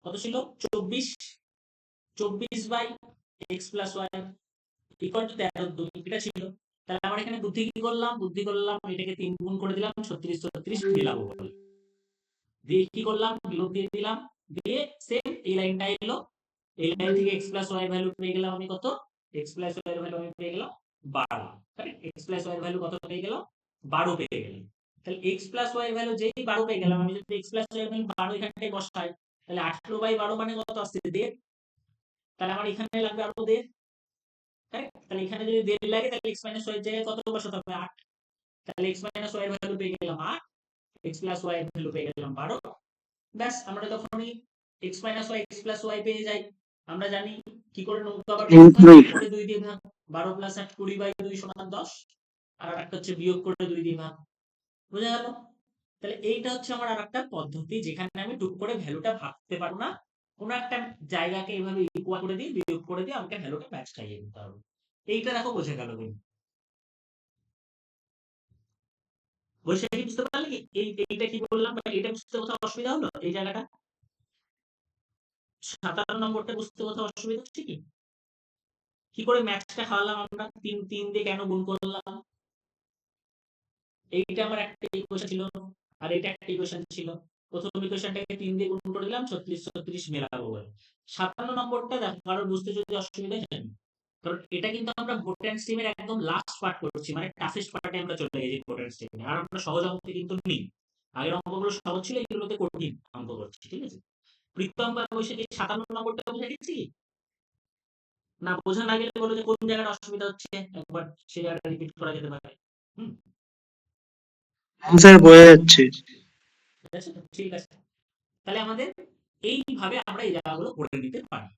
Speaker 1: কত ছিল? 24/x plus Y equal two 13/2। এটা ছিল। তাহলে আমার এখানে বুদ্ধি কি করলাম? বুদ্ধি করলাম, এটাকে 3 গুণ করে দিলাম, 36 দিলাম উপরে, দিয়ে কি করলাম? বিয়োগ দিয়ে দিলাম, দিয়ে সেম এই লাইনটা এলো, এই লাইন থেকে x প্লাস ওয়াই ভ্যালু পেয়ে গেলাম আমি কত? x প্লাস ওয়াই ভ্যালু আমি পেয়ে গেলাম 12। Correct? x plus Y value কত পেয়ে গেলাম? 12 পেয়ে গেলাম। তাহলে x প্লাস ওয়াই ভ্যালু যেই 12 পেয়ে গেলাম, আমি যদি x প্লাস ওয়াই ভ্যালু 12 এখানটায় বসাই, তাহলে 18/12 মানে কত আসছে? 1.5। তাহলে আমার এখানে লাগবে আরো 1.5। কারেক্ট? তাহলে এখানে যদি 1.5 লাগে, তাহলে x মাইনাস ওয়াই এর জায়গায় কত বসাতে হবে? 8। তাহলে x মাইনাস ওয়াই এর ভ্যালু পেয়ে গেলাম 8, x প্লাস ওয়াই এর ভ্যালু পেয়ে গেলাম 12। ব্যাস, আমরা তখনই x minus Y, x plus Y পেয়ে যাই। আমরা জানি কি করে নৌকা আবার
Speaker 2: তিন
Speaker 1: করতে হয়,
Speaker 2: করে।
Speaker 1: করে 2 দিয়ে ভাগ, 12 প্লাস 8 20/2 সমান 10, আর একটা হচ্ছে বিয়োগ করে 2 দিয়ে ভাগ। বোঝা গেল? তাহলে এইটা হচ্ছে আমার আরেকটা পদ্ধতি যেখানে আমি টুক করে ভ্যালুটা ভাবতে পারবো না, কোনো একটা জায়গাকে এইভাবে ইকুয়াল করে দিয়ে বিয়োগ করে দিয়ে আমাকে ভ্যালুটা ম্যাচ খাইয়ে দিতে হবে। এইটা দেখো বোঝা গেল কিন্তু। বৈশাখী বুঝতে পারলে কি এইটা কি বললাম, বা এটা বুঝতে কোথাও অসুবিধা হলো? এই জায়গাটা 57 নম্বরটা বুঝতে কোথাও অসুবিধা হচ্ছে কি? কি করে ম্যাচটা খাওয়ালাম আমরা? 3 দিয়ে কেন গুণ করলাম? এইটা আমার একটা ইকুয়েশন ছিল, আর এটা একটা ইকুয়েশন ছিল। প্রথম ইকুয়েশনটাকে 3 দিয়ে গুণ করে দিলাম, 36 মেলাবো বলে। 57 নম্বরটা দেখো কারোর বুঝতে যদি অসুবিধা হয়, কারণ এটা কিন্তু আমরা ভোট অ্যান্ড স্ট্রিমের একদম লাস্ট পার্ট করছি, মানে টাফেস্ট পার্টে আমরা চলে গেছি ভোট অ্যান্ড স্ট্রিমে। আর আমরা সহজ অঙ্কে কিন্তু নেই, আগের অঙ্কগুলো সহজ ছিল, এগুলোতে কঠিন অঙ্ক করছি, ঠিক আছে? প্রীতম বা বৈশাখী 57 নম্বরটা বুঝে গেছি? না বোঝা না গেলে বলো যে কোন জায়গাটা অসুবিধা হচ্ছে, একবার সেই জায়গাটা রিপিট করা যেতে পারে। হুম,
Speaker 4: স্যার বোঝা যাচ্ছে।
Speaker 1: ঠিক আছে তো? ঠিক আছে, তাহলে আমাদের এইভাবে আমরা এই জায়গাগুলো করে নিতে পারি।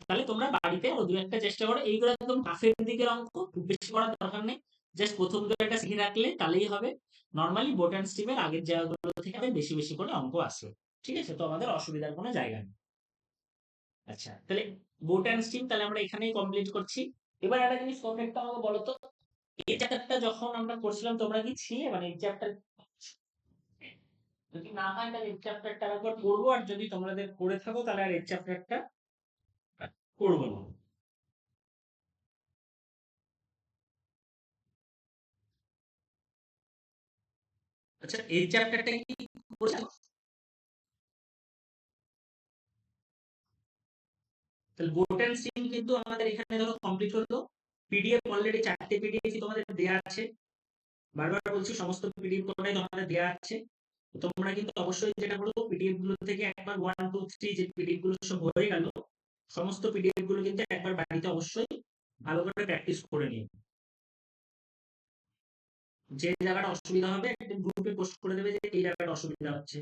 Speaker 1: তাহলে তোমরা বাড়িতে আরো 2-1টা চেষ্টা করো, এইগুলো একদম টাফের দিকের অঙ্ক, খুব বেশি করার দরকার নেই, জাস্ট প্রথম 2-1টা শিখে রাখলে তাহলেই হবে। নরমালি বোট অ্যান্ড স্ট্রিমের আগের জায়গাগুলো থেকে বেশি বেশি করে অঙ্ক আসে, ঠিক আছে? তো আমাদের অসুবিধার কোনো জায়গা নেই। আচ্ছা, তাহলে বোট অ্যান্ড স্ট্রিম তাহলে আমরা এখানেই কমপ্লিট করছি। এবার একটা জিনিস তোমরা একটু আমাকে বলো তো, এই চ্যাপ্টারটা যখন আমরা করছিলাম তোমরা কি ছিলে, মানে এই চ্যাপ্টার যদি না হয় তাহলে এই চ্যাপ্টারটা একবার পড়বো, আর যদি তোমাদের করে থাকো তাহলে আর এই চ্যাপ্টারটা করবো না। আচ্ছা, এই চ্যাপ্টারটা কি করেছো? তাহলে বোট অ্যান্ড স্ট্রিম কিন্তু আমাদের এখানে ধরো কমপ্লিট হলো। পিডিএফ অলরেডি 4টে পিডিএফ তোমাদের দেয়া আছে, বারবার বলছি সমস্ত পিডিএফ কোডটাই তোমাদের দেয়া আছে। তো তোমরা কিন্তু অবশ্যই যেটা করো, পিডিএফ গুলো থেকে একবার 1 2 3 যে পিডিএফ গুলো সব হয়ে গেল, সমস্ত পিডিএফ গুলো কিন্তু একবার বাড়িতে অবশ্যই ভালো করে প্র্যাকটিস করে নিও। যে জায়গাটা অসুবিধা হবে একটা গ্রুপে পোস্ট করে দেবে যে এই জায়গাটা অসুবিধা হচ্ছে।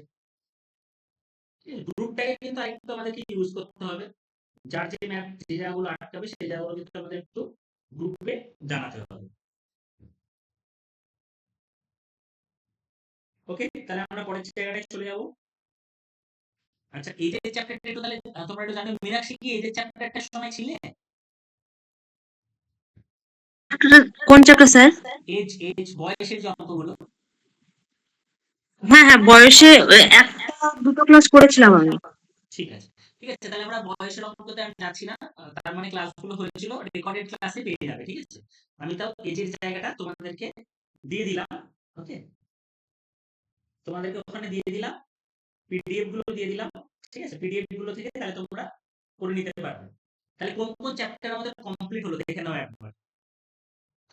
Speaker 1: গ্রুপটাকে কিন্তু আরেকটু আমাদেরকে ইউজ করতে হবে, যার যে ম্যাপ যে জায়গাগুলো আটকাবে সেই জায়গাগুলো কিন্তু আমাদের একটু গ্রুপে জানাতে হবে। ওকে, তাহলে আমরা পরের জায়গাটায় চলে যাব। আচ্ছা, এই যে চ্যাপ্টারটা একটু তাহলে তোমরা একটু জানো, মীনাক্ষী কি এই যে চ্যাপ্টারটার সময় ছিলে?
Speaker 3: কোন চ্যাপ্টার স্যার?
Speaker 1: এজ বয়সের যে অঙ্কগুলো।
Speaker 3: হ্যাঁ হ্যাঁ, বয়সে একটা দুটো ক্লাস করেছিলাম আমি।
Speaker 1: ঠিক আছে, ঠিক আছে, তাহলে আমরা বয়সের অঙ্কতে আমি যাচ্ছি না, তার মানে ক্লাসগুলো হয়েছিল রেকর্ডেড ক্লাসে পেয়ে যাবে, ঠিক আছে? আমি তাও এজের জায়গাটা তোমাদেরকে দিয়ে দিলাম। ওকে, তোমাদেরকে ওখানে দিয়ে দিলাম, পিডিএফ গুলো দিয়ে দিলাম, ঠিক আছে? পিডিএফ গুলো থেকে তাহলে তোমরা করে নিতে পারবে। তাহলে কোন কোন চ্যাপ্টার আমাদের কমপ্লিট হলো দেখে নাও একবার।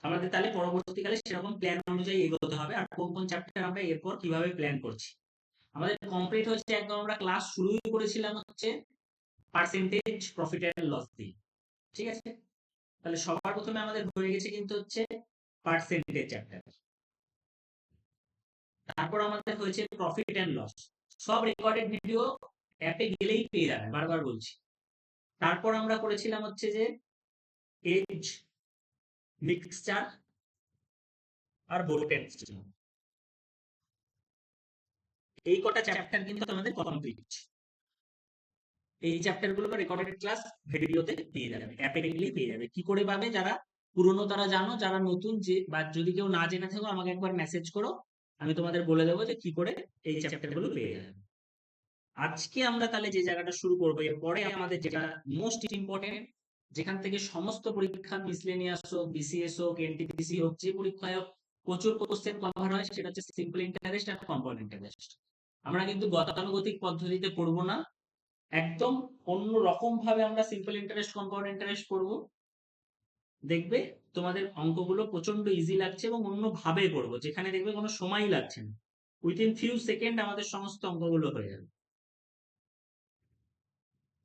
Speaker 1: আমাদের তাহলে পরবর্তীকালে সেরকম প্ল্যান অনুযায়ী এগোতে হবে, আর কোন কোন চ্যাপ্টার আমরা এরপর কিভাবে প্ল্যান করছি। আমাদের কমপ্লিট হচ্ছে একদম, আমরা ক্লাস শুরুই করেছিলাম হচ্ছে পার্সেন্টেজ প্রফিট এন্ড লস দিয়ে, ঠিক আছে? তাহলে সবার প্রথমে আমাদের হয়ে গেছে কিন্তু হচ্ছে পার্সেন্টেজ চ্যাপ্টার, তারপর আমাদের হয়েছে প্রফিট এন্ড লস, সব রেকর্ডেড ভিডিও অ্যাপে গেলেই পেয়ে যাবেন, বারবার বলছি। তারপর আমরা করেছিলাম হচ্ছে যে এজ, মিক্সচার আর বোট এন্ড স্ট্রিম, এই কটা চ্যাপ্টার কিন্তু আমাদের কমপ্লিট। এই চ্যাপ্টার গুলো রেকর্ডেড ক্লাস ভিডিওতে পেয়ে যাবে, অ্যাপে গেলেই পেয়ে যাবে। কি করে পাবে? যারা পুরনো তারা জানো, যারা নতুন যে বা যদি কেউ না জেনে থাকো আমাকে একবার মেসেজ করো, আমি তোমাদের বলে দেবো যে কি করে এই চ্যাপ্টার গুলো পেয়ে যাবে। আজকে আমরা তাহলে যে জায়গাটা শুরু করবো, এরপরে আমাদের যেটা মোস্ট ইম্পর্টেন্ট, যেখান থেকে সমস্ত পরীক্ষা মিসলেনিয়াস হোক, বিসিএস হোক, এনটিপিসি হোক, যে পরীক্ষায় হোক প্রচুর কোশ্চেন কভার হয়, সেটা হচ্ছে সিম্পল ইন্টারেস্ট আর কম্পাউন্ড ইন্টারেস্ট। আমরা কিন্তু গতানুগতিক পদ্ধতিতে পড়বো না, একদম অন্য রকম ভাবে আমরা সিম্পল ইন্টারেস্ট কম্পাউন্ড ইন্টারেস্ট করব। দেখবে তোমাদের অঙ্কগুলো প্রচন্ড ইজি লাগছে, এবং অন্য ভাবে করবো যেখানে দেখবে কোনো সময়ই লাগছে না, উইথিন ফিউ সেকেন্ড আমাদের সমস্ত অঙ্কগুলো হয়ে যাবে।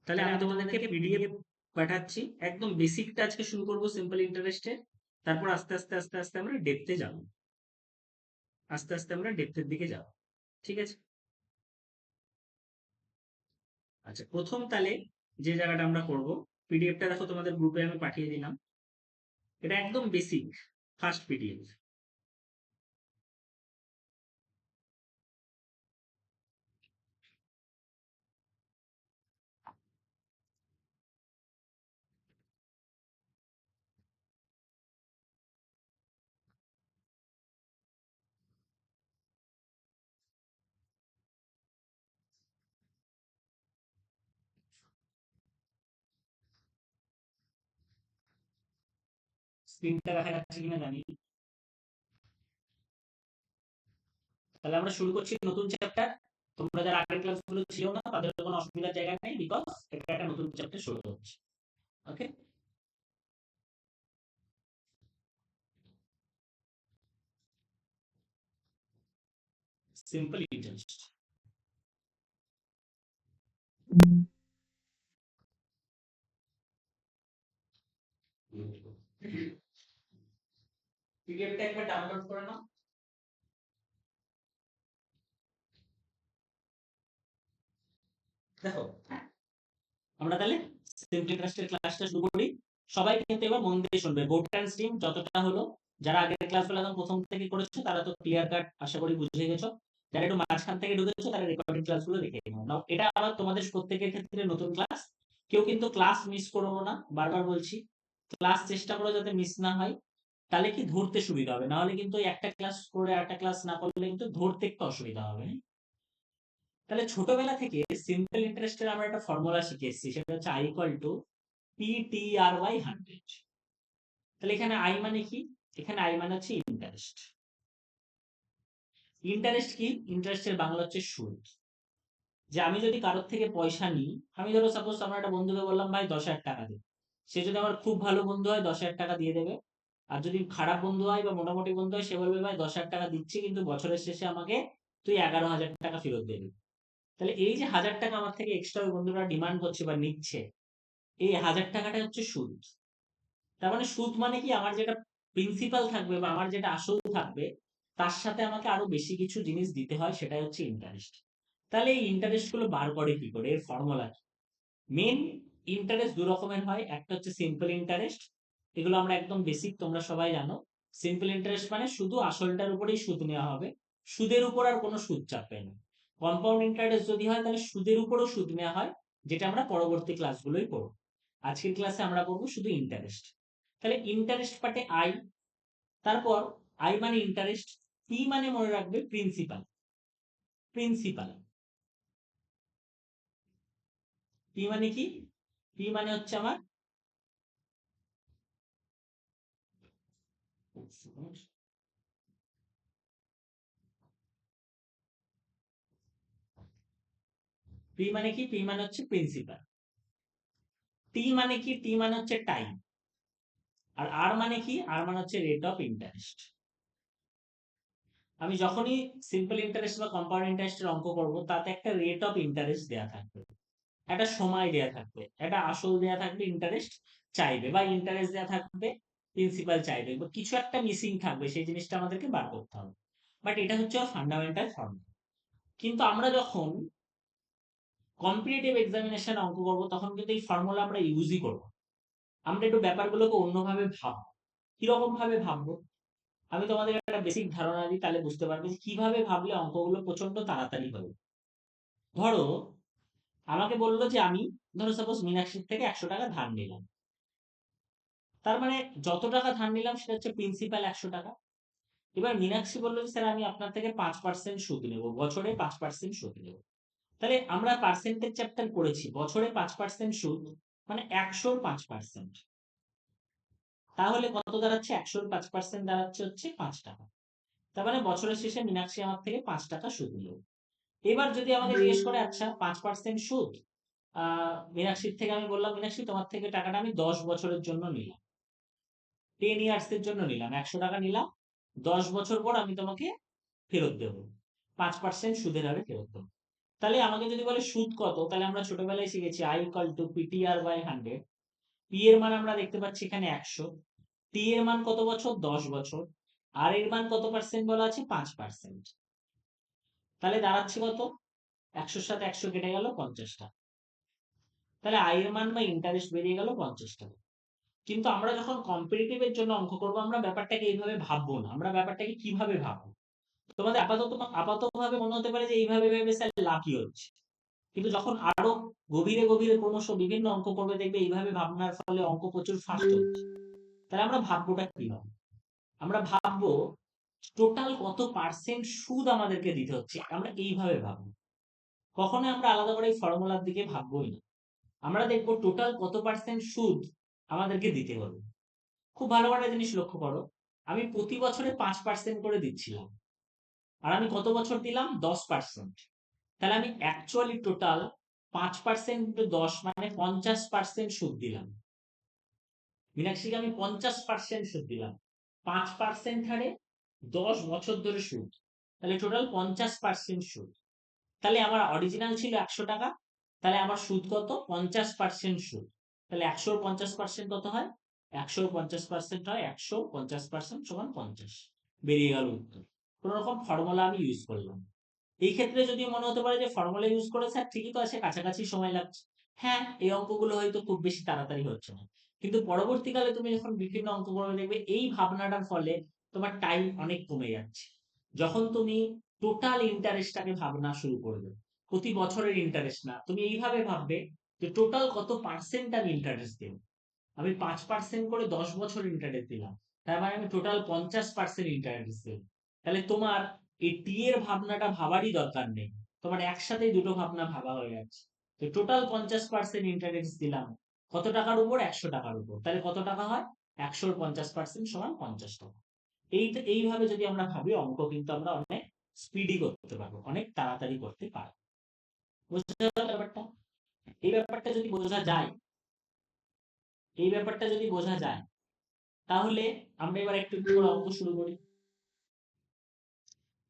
Speaker 1: তাহলে আমি তোমাদেরকে পিডিএফ পাঠাচ্ছি, একদম বেসিকটা আজকে শুরু করব সিম্পল ইন্টারেস্টে, তারপর আস্তে আস্তে আস্তে আস্তে আমরা ডেপথে যাব, আস্তে আস্তে আমরা ডেপথের দিকে যাব, ঠিক আছে? আচ্ছা, প্রথম তাহলে যে জায়গাটা আমরা করব, পিডিএফটা দেখো তোমাদের গ্রুপে আমি পাঠিয়ে দিলাম। এটা একদম বেসিক ফার্স্ট পিডিএফ। স্ক্রিনটা দেখা যাচ্ছে কিনা জানি। তাহলে আমরা শুরু করছি নতুন চ্যাপ্টার। তোমরা যারা আগের ক্লাসগুলো ছিল না তাদের কোনো অসুবিধার জায়গা নেই, বিকজ এটা একটা নতুন চ্যাপ্টার শুরু হচ্ছে। ওকে, সিম্পল ইন্টারেস্ট। পিডিএফটা একবার ডাউনলোড করে নাও। দেখো, আমরা তাহলে সিম্পল ইন্টারেস্টের ক্লাসটা শুরু করি। সবাই কিন্তু এবার মন দিয়ে শুনবে। বোর্ড অ্যান্ড স্ট্রিম যতটা হলো, যারা আগের ক্লাসগুলো একদম প্রথম থেকে করেছো তারা তো ক্লিয়ার কাট আশা করি বুঝে গেছো। যারা একটু মাঝখান থেকে ঢুকেছো তারা রেকর্ডিং ক্লাসগুলো দেখে নাও। নাও, এটা আবার তোমাদের প্রত্যেকের ক্ষেত্রে নতুন ক্লাস। কেউ কিন্তু ক্লাস মিস করবো না, বারবার বলছি। ক্লাস চেষ্টা করো যাতে মিস না হয়, তাহলে কি ধরতে সুবিধা হবে। না হলে কিন্তু একটা ক্লাস করে একটা ক্লাস না করলে কিন্তু ধরতে একটু অসুবিধা হবে। তাহলে ছোটবেলা থেকে সিম্পল ইন্টারেস্টের আমরা একটা ফর্মুলা শিখে এসেছি, সেটা হচ্ছে I ইকুয়াল টু PTRY 100। তাহলে এখানে I মানে কি? এখানে I মানে হচ্ছে ইন্টারেস্ট। ইন্টারেস্ট কি? ইন্টারেস্টের বাংলা হচ্ছে সুদ। যে আমি যদি কারোর থেকে পয়সা নিই, আমি ধরো সাপোজ আমার একটা বন্ধুকে বললাম ভাই 10,000 টাকা দে, সে যদি আমার খুব ভালো বন্ধু হয় 10,000 টাকা দিয়ে দেবে। আর যদি খারাপ বন্ধু হয় বা মোটামুটি বন্ধু হয়, সে বলবে ভাই 10,000 টাকা দিচ্ছি কিন্তু বছরের শেষে আমাকে তুই 11,000 টাকা ফেরত দেবি। তাহলে এই যে 1,000 টাকা আমার থেকে এক্সট্রা ওই বন্ধুরা ডিমান্ড করছে বা নিচ্ছে, এই 1,000 টাকাটা হচ্ছে সুদ। তার মানে সুদ মানে কি? আমার যেটা প্রিন্সিপাল থাকবে বা আমার যেটা আসল থাকবে, তার সাথে আমাকে আরো বেশি কিছু জিনিস দিতে হয়, সেটাই হচ্ছে ইন্টারেস্ট। তাহলে এই ইন্টারেস্ট গুলো বার করে কি করে? এর ফর্মুলা কি? মেন ইন্টারেস্ট দু রকমের হয়, একটা হচ্ছে সিম্পল ইন্টারেস্ট। এগুলো আমরা একদম বেসিক, তোমরা সবাই জানো। সিম্পল ইন্টারেস্ট মানে শুধু আসলটার উপরেই সুদ নেওয়া হবে, সুদের উপর আর কোনো সুদ চাপবে না। কম্পাউন্ড ইন্টারেস্ট যদি হয় তাহলে সুদের উপরও সুদ নেওয়া হয়, যেটা আমরা পরবর্তী ক্লাসগুলোই পড়ব। আজকের ক্লাসে আমরা পড়বো শুধু ইন্টারেস্ট। তাহলে ইন্টারেস্ট পার্টে আই, তারপর আই মানে ইন্টারেস্ট, পি মানে মনে রাখবে প্রিন্সিপাল। প্রিন্সিপাল পি মানে কি? পি মানে হচ্ছে আমার পি মানে কি? পি মানে হচ্ছে প্রিন্সিপাল। টি মানে কি? টি মানে হচ্ছে টাইম। আর আর মানে কি? আর মানে হচ্ছে রেট অফ ইন্টারেস্ট। আমি যখনই সিম্পল ইন্টারেস্ট বা কম্পাউন্ড ইন্টারেস্টের অঙ্ক করব, তাতে একটা রেট অফ ইন্টারেস্ট দেয়া থাকবে, একটা সময় দেয়া থাকবে, একটা আসল দেয়া থাকবে, ইন্টারেস্ট চাইবে বা ইন্টারেস্ট দেয়া থাকবে, প্রিন্সিপাল চাইবে, বা কিছু একটা মিসিং থাকবে, সেই জিনিসটা আমাদেরকে বার করতে হবে। বাট এটা হচ্ছে ফান্ডামেন্টাল ফর্মুলা। কিন্তু আমরা যখন কম্পিটিটিভ এক্সামিনেশন অঙ্ক করবো, তখন কিন্তু এই ফর্মুলা আমরা ইউজই করবো। আমরা একটু ব্যাপারগুলোকে অন্যভাবে ভাববো। কিরকম ভাবে ভাববো? আমি তোমাদের একটা বেসিক ধারণা দিই, তাহলে বুঝতে পারবে যে কিভাবে ভাবলে অঙ্কগুলো প্রচন্ড তাড়াতাড়ি হবে। ধরো আমাকে বললো যে আমি, ধরো সাপোজ মীনাক্ষীর থেকে 100 টাকা ধার নিলাম। তার মানে যত টাকা ধার নিলাম সেটা হচ্ছে প্রিন্সিপাল 100 টাকা। এবার মীনাক্ষী বললো যে স্যার আমি আপনার থেকে 5% সুদ নেব, বছরে 5% সুদ নেব। তাহলে আমরা পার্সেন্টেজ চ্যাপ্টার পড়েছি, বছরে 5% সুদ মানে 100-র 5%। তাহলে কত দাঁড়াচ্ছে? 100-র 5% দাঁড়াচ্ছে হচ্ছে 5 টাকা। তার মানে বছরের শেষে মীনাক্ষী আমার থেকে 5 টাকা সুদ নিল। এবার যদি আমাকে জিজ্ঞেস করে আচ্ছা 5% সুদ, মীনাক্ষীর থেকে আমি বললাম মীনাক্ষী তোমার থেকে টাকাটা আমি 10 বছরের জন্য নিলাম, 10 ইয়ার্স এর জন্য নিলাম, 100 টাকা নিলাম, 10 বছর পর আমি তোমাকে ফেরত দেবো, 5% সুদের হারে ফেরত দেবো। তাহলে আমাকে যদি বলে সুদ কত, তাহলে আমরা ছোটবেলায় শিখেছি I equal to PTR/100। P এর মান আমরা দেখতে পাচ্ছি এখানে 100, টি এর মান কত বছর? 10 বছর, আর এর মান কত পার্সেন্ট বলা আছে? 5%। তাহলে দাঁড়াচ্ছে কত? 100-র সাথে 100 কেটে গেল, 50 টাকা। তাহলে আয়ের মান বা ইন্টারেস্ট বেরিয়ে গেল 50 টাকা। কিন্তু আমরা যখন কম্পিটিটিভ এর জন্য অঙ্ক করব আমরা ব্যাপারটাকে এইভাবে ভাববো না, আমরা ব্যাপারটাকে কিভাবে ভাববো? তোমাদের আপাতভাবে মনে হতে পারে যে এইভাবে ভেবে স্যার লাভই হচ্ছে, কিন্তু যখন আরো গভীরে গভীরে ক্রমশ বিভিন্ন অঙ্ক করবে দেখবে এইভাবে ভাবনার ফলে অঙ্ক প্রচুর ফাস্ট হচ্ছে। তাহলে আমরা ভাববোটা কি হবে? আমরা ভাববো টোটাল কত পার্সেন্ট সুদ আমাদেরকে দিতে হচ্ছে, আমরা এইভাবে ভাববো। কখনো আমরা আলাদা করে ফর্মুলার দিকে ভাববোই না। আমরা দেখবো টোটাল কত পার্সেন্ট সুদ আমাদেরকে দিতে হবে। খুব ভালো একটা জিনিস লক্ষ্য করো, আমি প্রতি বছরে 5% করে দিচ্ছিলাম, আর আমি কত বছর দিলাম? 10%। তাহলে আমি অ্যাকচুয়ালি টোটাল 5% ইন্টু 10 মানে 50% সুদ দিলাম। মীনাক্ষীকে আমি 50% সুদ দিলাম, 5% হারে 10 বছর ধরে সুদ, তাহলে টোটাল 50% সুদ। তাহলে আমার অরিজিনাল ছিল 100 টাকা, তাহলে আমার সুদ কত? 50% সুদ। তাহলে 100 এর 50% কত হয়? 100 এর 50% হয় 100, 50% সমান 50। বেরিয়ে গেল উত্তর। কোন রকম ফর্মুলা আমি ইউজ করলাম। এই ক্ষেত্রে যদি মনে হতে পারে যে ফর্মুলা ইউজ করে স্যার ঠিকই তো আছে, কাছাকাছি সময় লাগছে। হ্যাঁ, এই অঙ্কগুলো হয়তো খুব বেশি তাড়াতাড়ি হচ্ছে না, কিন্তু পরবর্তীকালে তুমি যখন বিভিন্ন অঙ্ক করবে দেখবে এই ভাবনাটার ফলে তোমার টাইম অনেক কমে যাচ্ছে। যখন তুমি টোটাল ইন্টারেস্টটাকে ভাবনা শুরু করবে, প্রতি বছরের ইন্টারেস্ট না, তুমি এইভাবে ভাববে যে টোটাল কত পার্সেন্ট আমি ইন্টারেস্ট দেব। আমি 5% করে 10 বছর ইন্টারেস্ট দিলাম, তার মানে আমি টোটাল 50% ইন্টারেস্ট দেব। তাহলে তোমার এই টি এর ভাবনাটা ভাবারই দরকার নেই, তোমার একসাথেই দুটো ভাবনা ভাবা হয়ে যাচ্ছে। তো টোটাল 50% ইন্টারেস্ট দিলাম কত টাকার উপর? 100 টাকার উপর। তাহলে কত টাকা হয়? 100 এর 50% সমান 50 টাকা। এইভাবে যদি আমরা ভাবি অঙ্ক কিন্তু আমরা অনেক স্পিডি করতে পারবো, অনেক তাড়াতাড়ি করতে পারবো। বুঝতে পারলে ব্যাপারটা? এই ব্যাপারটা যদি বোঝা যায়, এই ব্যাপারটা যদি বোঝা যায় তাহলে আমরা এবার একটু একটু করে অঙ্ক শুরু করি।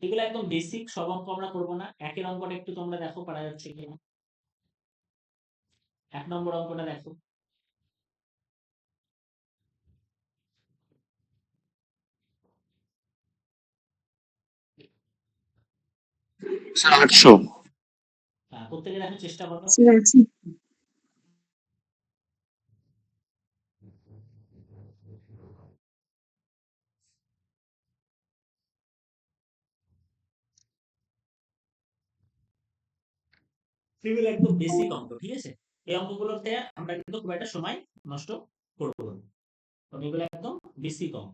Speaker 1: এগুলো একদম বেসিক, সব অঙ্ক আমরা করবো না। একের অঙ্কটা একটু তোমরা দেখো পারা যাচ্ছে কিনা। 1 নম্বর অঙ্কটা দেখো।
Speaker 2: স্যার 800।
Speaker 1: প্রত্যেকে দেখো, চেষ্টা করো। এগুলো একদম বেসিক অঙ্ক, ঠিক আছে? এই অঙ্কগুলোতে আমরা কিন্তু খুব একটা সময় নষ্ট করবো না, কারণ এগুলো একদম বেসিক অঙ্ক।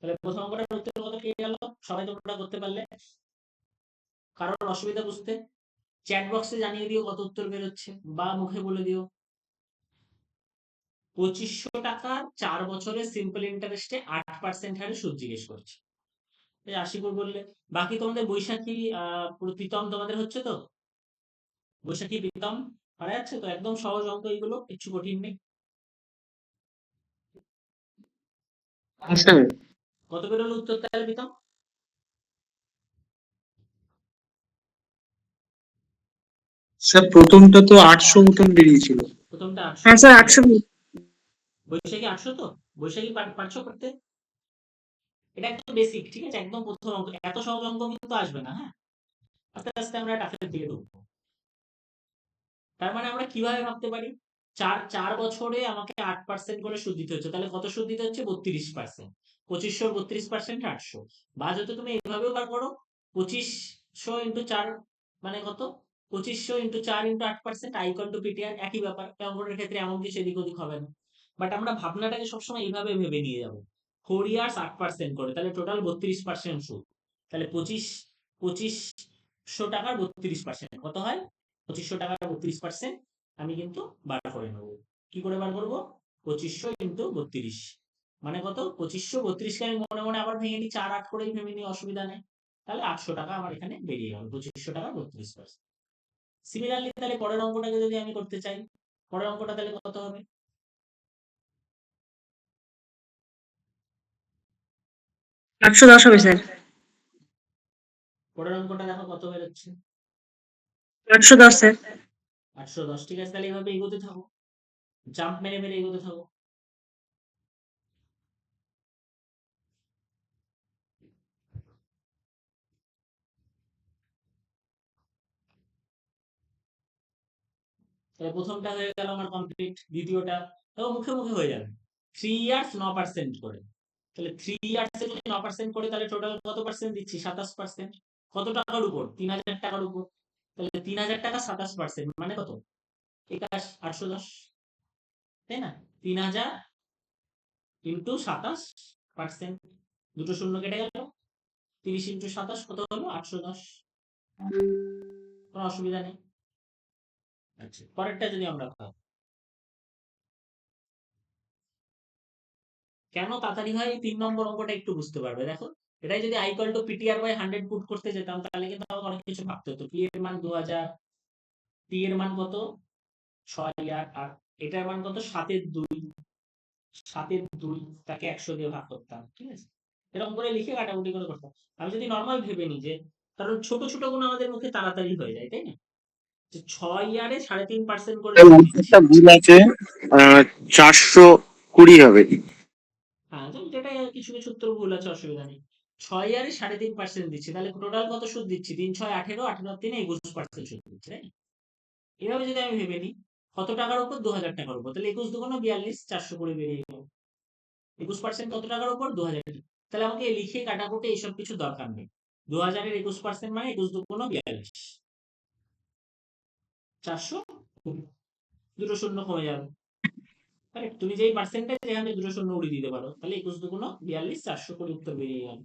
Speaker 1: তাহলে প্রথম অঙ্কটার উত্তর কত পেয়ে গেল? সবাই তোমরা করতে পারলে? কারোর অসুবিধা বুঝতে? চ্যাট বক্সে জানিয়ে দিও কত উত্তর বেরোচ্ছে, বা মুখে বলে দিও। 2500 টাকার 4 বছরের সিম্পল ইন্টারেস্টে 8% হারে সুদ জিজ্ঞেস করছে। এই আশিকুর বললে। বাকি তোমাদের বৈশাখী প্রীতম তোমাদের হচ্ছে তো? বৈশাখী প্রীতম পারা যাচ্ছে তো? একদম সহজ অঙ্ক এগুলো, কিছু কঠিন নেই।
Speaker 4: স্যার
Speaker 1: কত বেরোলো উত্তর তাহলে প্রীতম?
Speaker 4: স্যার প্রথমটা তো 800 মতন বেরিয়েছিল।
Speaker 1: প্রথমটা 800।
Speaker 3: হ্যাঁ স্যার 800।
Speaker 1: বৈশাখী 800 তো? বৈশাখী পারছো করতে? এটা একদম বেসিক, ঠিক আছে? একদম প্রথম অঙ্ক, এত সহজ অঙ্ক কিন্তু আসবে না। হ্যাঁ, আস্তে আস্তে আমরা টাফের দিকে ঢুকবো। তার মানে আমরা কিভাবে ভাবতে পারি? চার বছরে আমাকে 8% করে সুদ দিতে হচ্ছে, তাহলে কত সুদ দিতে হচ্ছে? 32%। 2500 32% 800। বা যদি তুমি এইভাবেও বার করো, 2500 ইন্টু 4 মানে কত? 2500 into 4 into 8% I equal to PTR, একই ব্যাপার। অঙ্কনের ক্ষেত্রে এমন কিছু এদিক ওদিক হবে না। বাট আমরা ভাবনাটাকে সবসময় এইভাবে ভেবে নিয়ে যাবো। 4 ইয়ার্স 8% করে, তাহলে টোটাল 32% সুদ। তাহলে 2500 টাকার 32% কত হয়? 2500 টাকার 32% আমি কিন্তু বার করে নেবো। কি করে বার করবো? 2500 ইন্টু 32 মানে কত? 2500, 32কে আমি মনে মনে আবার ভেঙে নিই, 4 8 করেই ভেঙে নিই, অসুবিধা নেই। তাহলে 800 টাকা আমার এখানে বেরিয়ে গেল, 2500 টাকা 32%। সিমিলারলি তাহলে পরের অঙ্কটাকে যদি আমি করতে চাই, পরের অঙ্কটা তাহলে কত হবে?
Speaker 3: 810 হবে স্যার।
Speaker 1: পরের অঙ্কটা দেখো কত বেরোচ্ছে?
Speaker 3: 810 স্যার।
Speaker 1: 810। ঠিক আছে, তাহলে এইভাবে এগোতে থাকো, জাম্প মেরে মেরে এগোতে থাকো। তাহলে প্রথমটা হয়ে গেল আমার কমপ্লিট, দ্বিতীয়টা তাও মুখে মুখে হয়ে যাবে। 3 ইয়ার্স 9% করে, তাহলে 3 ইয়ার্সে যদি 9% করে তাহলে টোটাল কত পার্সেন্ট দিচ্ছি? 27%। কত টাকার উপর? 3000 টাকার উপর। তাহলে 3000 টাকা 27% মানে কত? 810, তাই না? 3000 ইন্টু 27%, দুটো শূন্য কেটে গেল, 30 ইন্টু 27 কত হলো? 810। কোনো অসুবিধা নেই। আচ্ছা, পরেরটা যদি আমরা খাও, কেন তাড়াতাড়ি হয়? 3 নম্বর অঙ্কটা একটু বুঝতে পারবে। দেখো, এটাই যদি i = ptr বাই 100 পুট করতে যেতাম তাহলে কিন্তু আমাকে অনেক কিছু ভাবতে হতো। p এর মান 2000, t এর মান কত? 6 আর এটার মান কত? 7/2, 7/2 তাকে 100 দিয়ে ভাগ করতাম, ঠিক আছে? এরকম করে লিখে কাটাকুটি করে করতাম। আমি যদি নরমাল ভেবে নিই, যে কারণ ছোট ছোট গুণ আমাদের মুখে তাড়াতাড়ি হয়ে যায়, তাই না? যে 6 ইয়ারে 3.5% করে সুদ দিচ্ছি।
Speaker 2: একটা ভুল আছে, 420 হবে।
Speaker 1: হ্যাঁ, যেটা কিছু কিছু উত্তর ভুল আছে, অসুবিধা নেই। 6 ইয়ারে 3.5% দিচ্ছি, তাহলে টোটাল কত সুদ দিচ্ছি? 3 6 18, 18 3 21% সুদ দিচ্ছি, তাই না? এভাবে যদি আমি ভেবে নিই, কত টাকার উপর? 2000 টাকার উপর, তাহলে 21 দুগুণ 42, 420 বেরিয়ে গেল। 21% কত টাকার উপর? 2000 টাকা। তাহলে আমাকে লিখে কাটাকুটি এইসব কিছু দরকার নেই। 2000 এর 21% মানে 21 দুগুণ 42, 420, দুটো শূন্য কমে যাবে। কারেক্ট? তুমি যেই পার্সেন্টেজ এখানে দুটো শূন্য উড়িয়ে দিতে পারো, তাহলে 21 দুগুণ 42, 420 উত্তর বেরিয়ে গেল।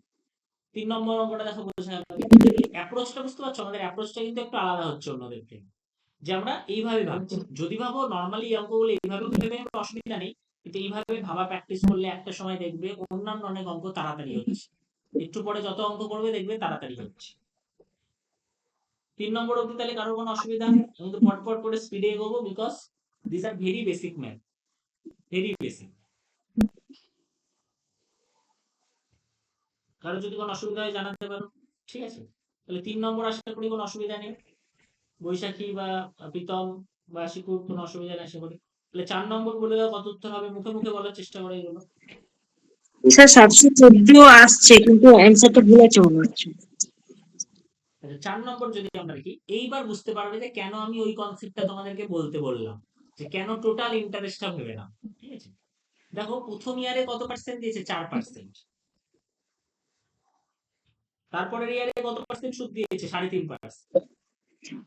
Speaker 1: 3 নম্বর অঙ্কটা দেখো, বোঝা গেল। অ্যাপ্রোচটা বুঝতে পারছো? আমাদের অ্যাপ্রোচটা কিন্তু একটু আলাদা হচ্ছে অন্যদের থেকে। যে আমরা এইভাবে ভাবছি, যদি ভাবো নরমালি এই অঙ্কগুলো এইভাবে ভেবে নেবে, অসুবিধা নেই, কিন্তু এইভাবে ভাবা প্র্যাকটিস করলে একটা সময় দেখবে অন্যান্য অনেক অঙ্ক তাড়াতাড়ি হচ্ছে। একটু পরে যত অঙ্ক করবে দেখবে তাড়াতাড়ি হচ্ছে। 3 নম্বর অবধি তাহলে কারোর কোনো অসুবিধা? আমি তো পট করে স্পিডে এগোবো, because this are very basic math, very basic. কারো যদি কোনো অসুবিধা হয় জানাতে পারো, ঠিক আছে? তাহলে 3 নম্বর আশা করি কোনো অসুবিধা নেই। বৈশাখী বা প্রীতম বা শিকুর কোনো অসুবিধা নেই আশা করি। তাহলে 4 নম্বর বলে দাও কত উত্তর হবে, মুখে মুখে বলার চেষ্টা করে এগুলো।
Speaker 3: স্যার 714 আসছে, কিন্তু অ্যান্সারটা ভুল আছে মনে হচ্ছে।
Speaker 1: আচ্ছা, 4 নম্বর যদি আমরা দেখি, এইবার বুঝতে পারবে যে কেন আমি ওই কনসেপ্টটা তোমাদেরকে বলতে বললাম, যে কেন টোটাল ইন্টারেস্টটা ভেবে নাও, ঠিক আছে? দেখো, প্রথম ইয়ারে কত পার্সেন্ট দিয়েছে? 4%। তারপরের ইয়ারে কত পার্সেন্ট সুদ দিয়েছে? 3.5%।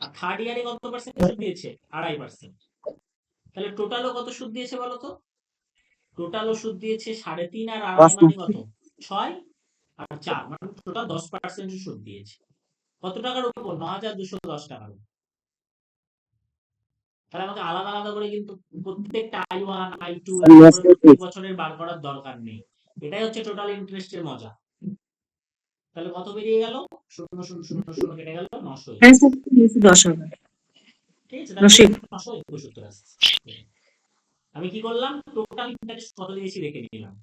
Speaker 1: আর থার্ড ইয়ারে কত পার্সেন্ট সুদ দিয়েছে? 2.5%। তাহলে টোটালও কত সুদ দিয়েছে বলো তো? টোটালও সুদ দিয়েছে 3.5 আর 2.5 মানে কত? 6 আর 4 মানে টোটাল 10% সুদ দিয়েছে। কত টাকার উপর? 9,210 টাকার উপর। তাহলে আমাকে আলাদা আলাদা করে কিন্তু প্রত্যেকটা I1 I2 এরকম করে প্রত্যেক বছরের বার করার দরকার নেই। এটাই হচ্ছে টোটাল ইন্টারেস্টের মজা। তাহলে কত বেরিয়ে গেল? 0,000 কেটে গেল, 900।
Speaker 3: অ্যান্সার 10 হবে।
Speaker 1: ঠিক আছে, তাহলে 921 উত্তর আসছে। আমি কি করলাম? টোটাল ইন্টারেস্ট কত দিয়েছি দেখে নিলাম।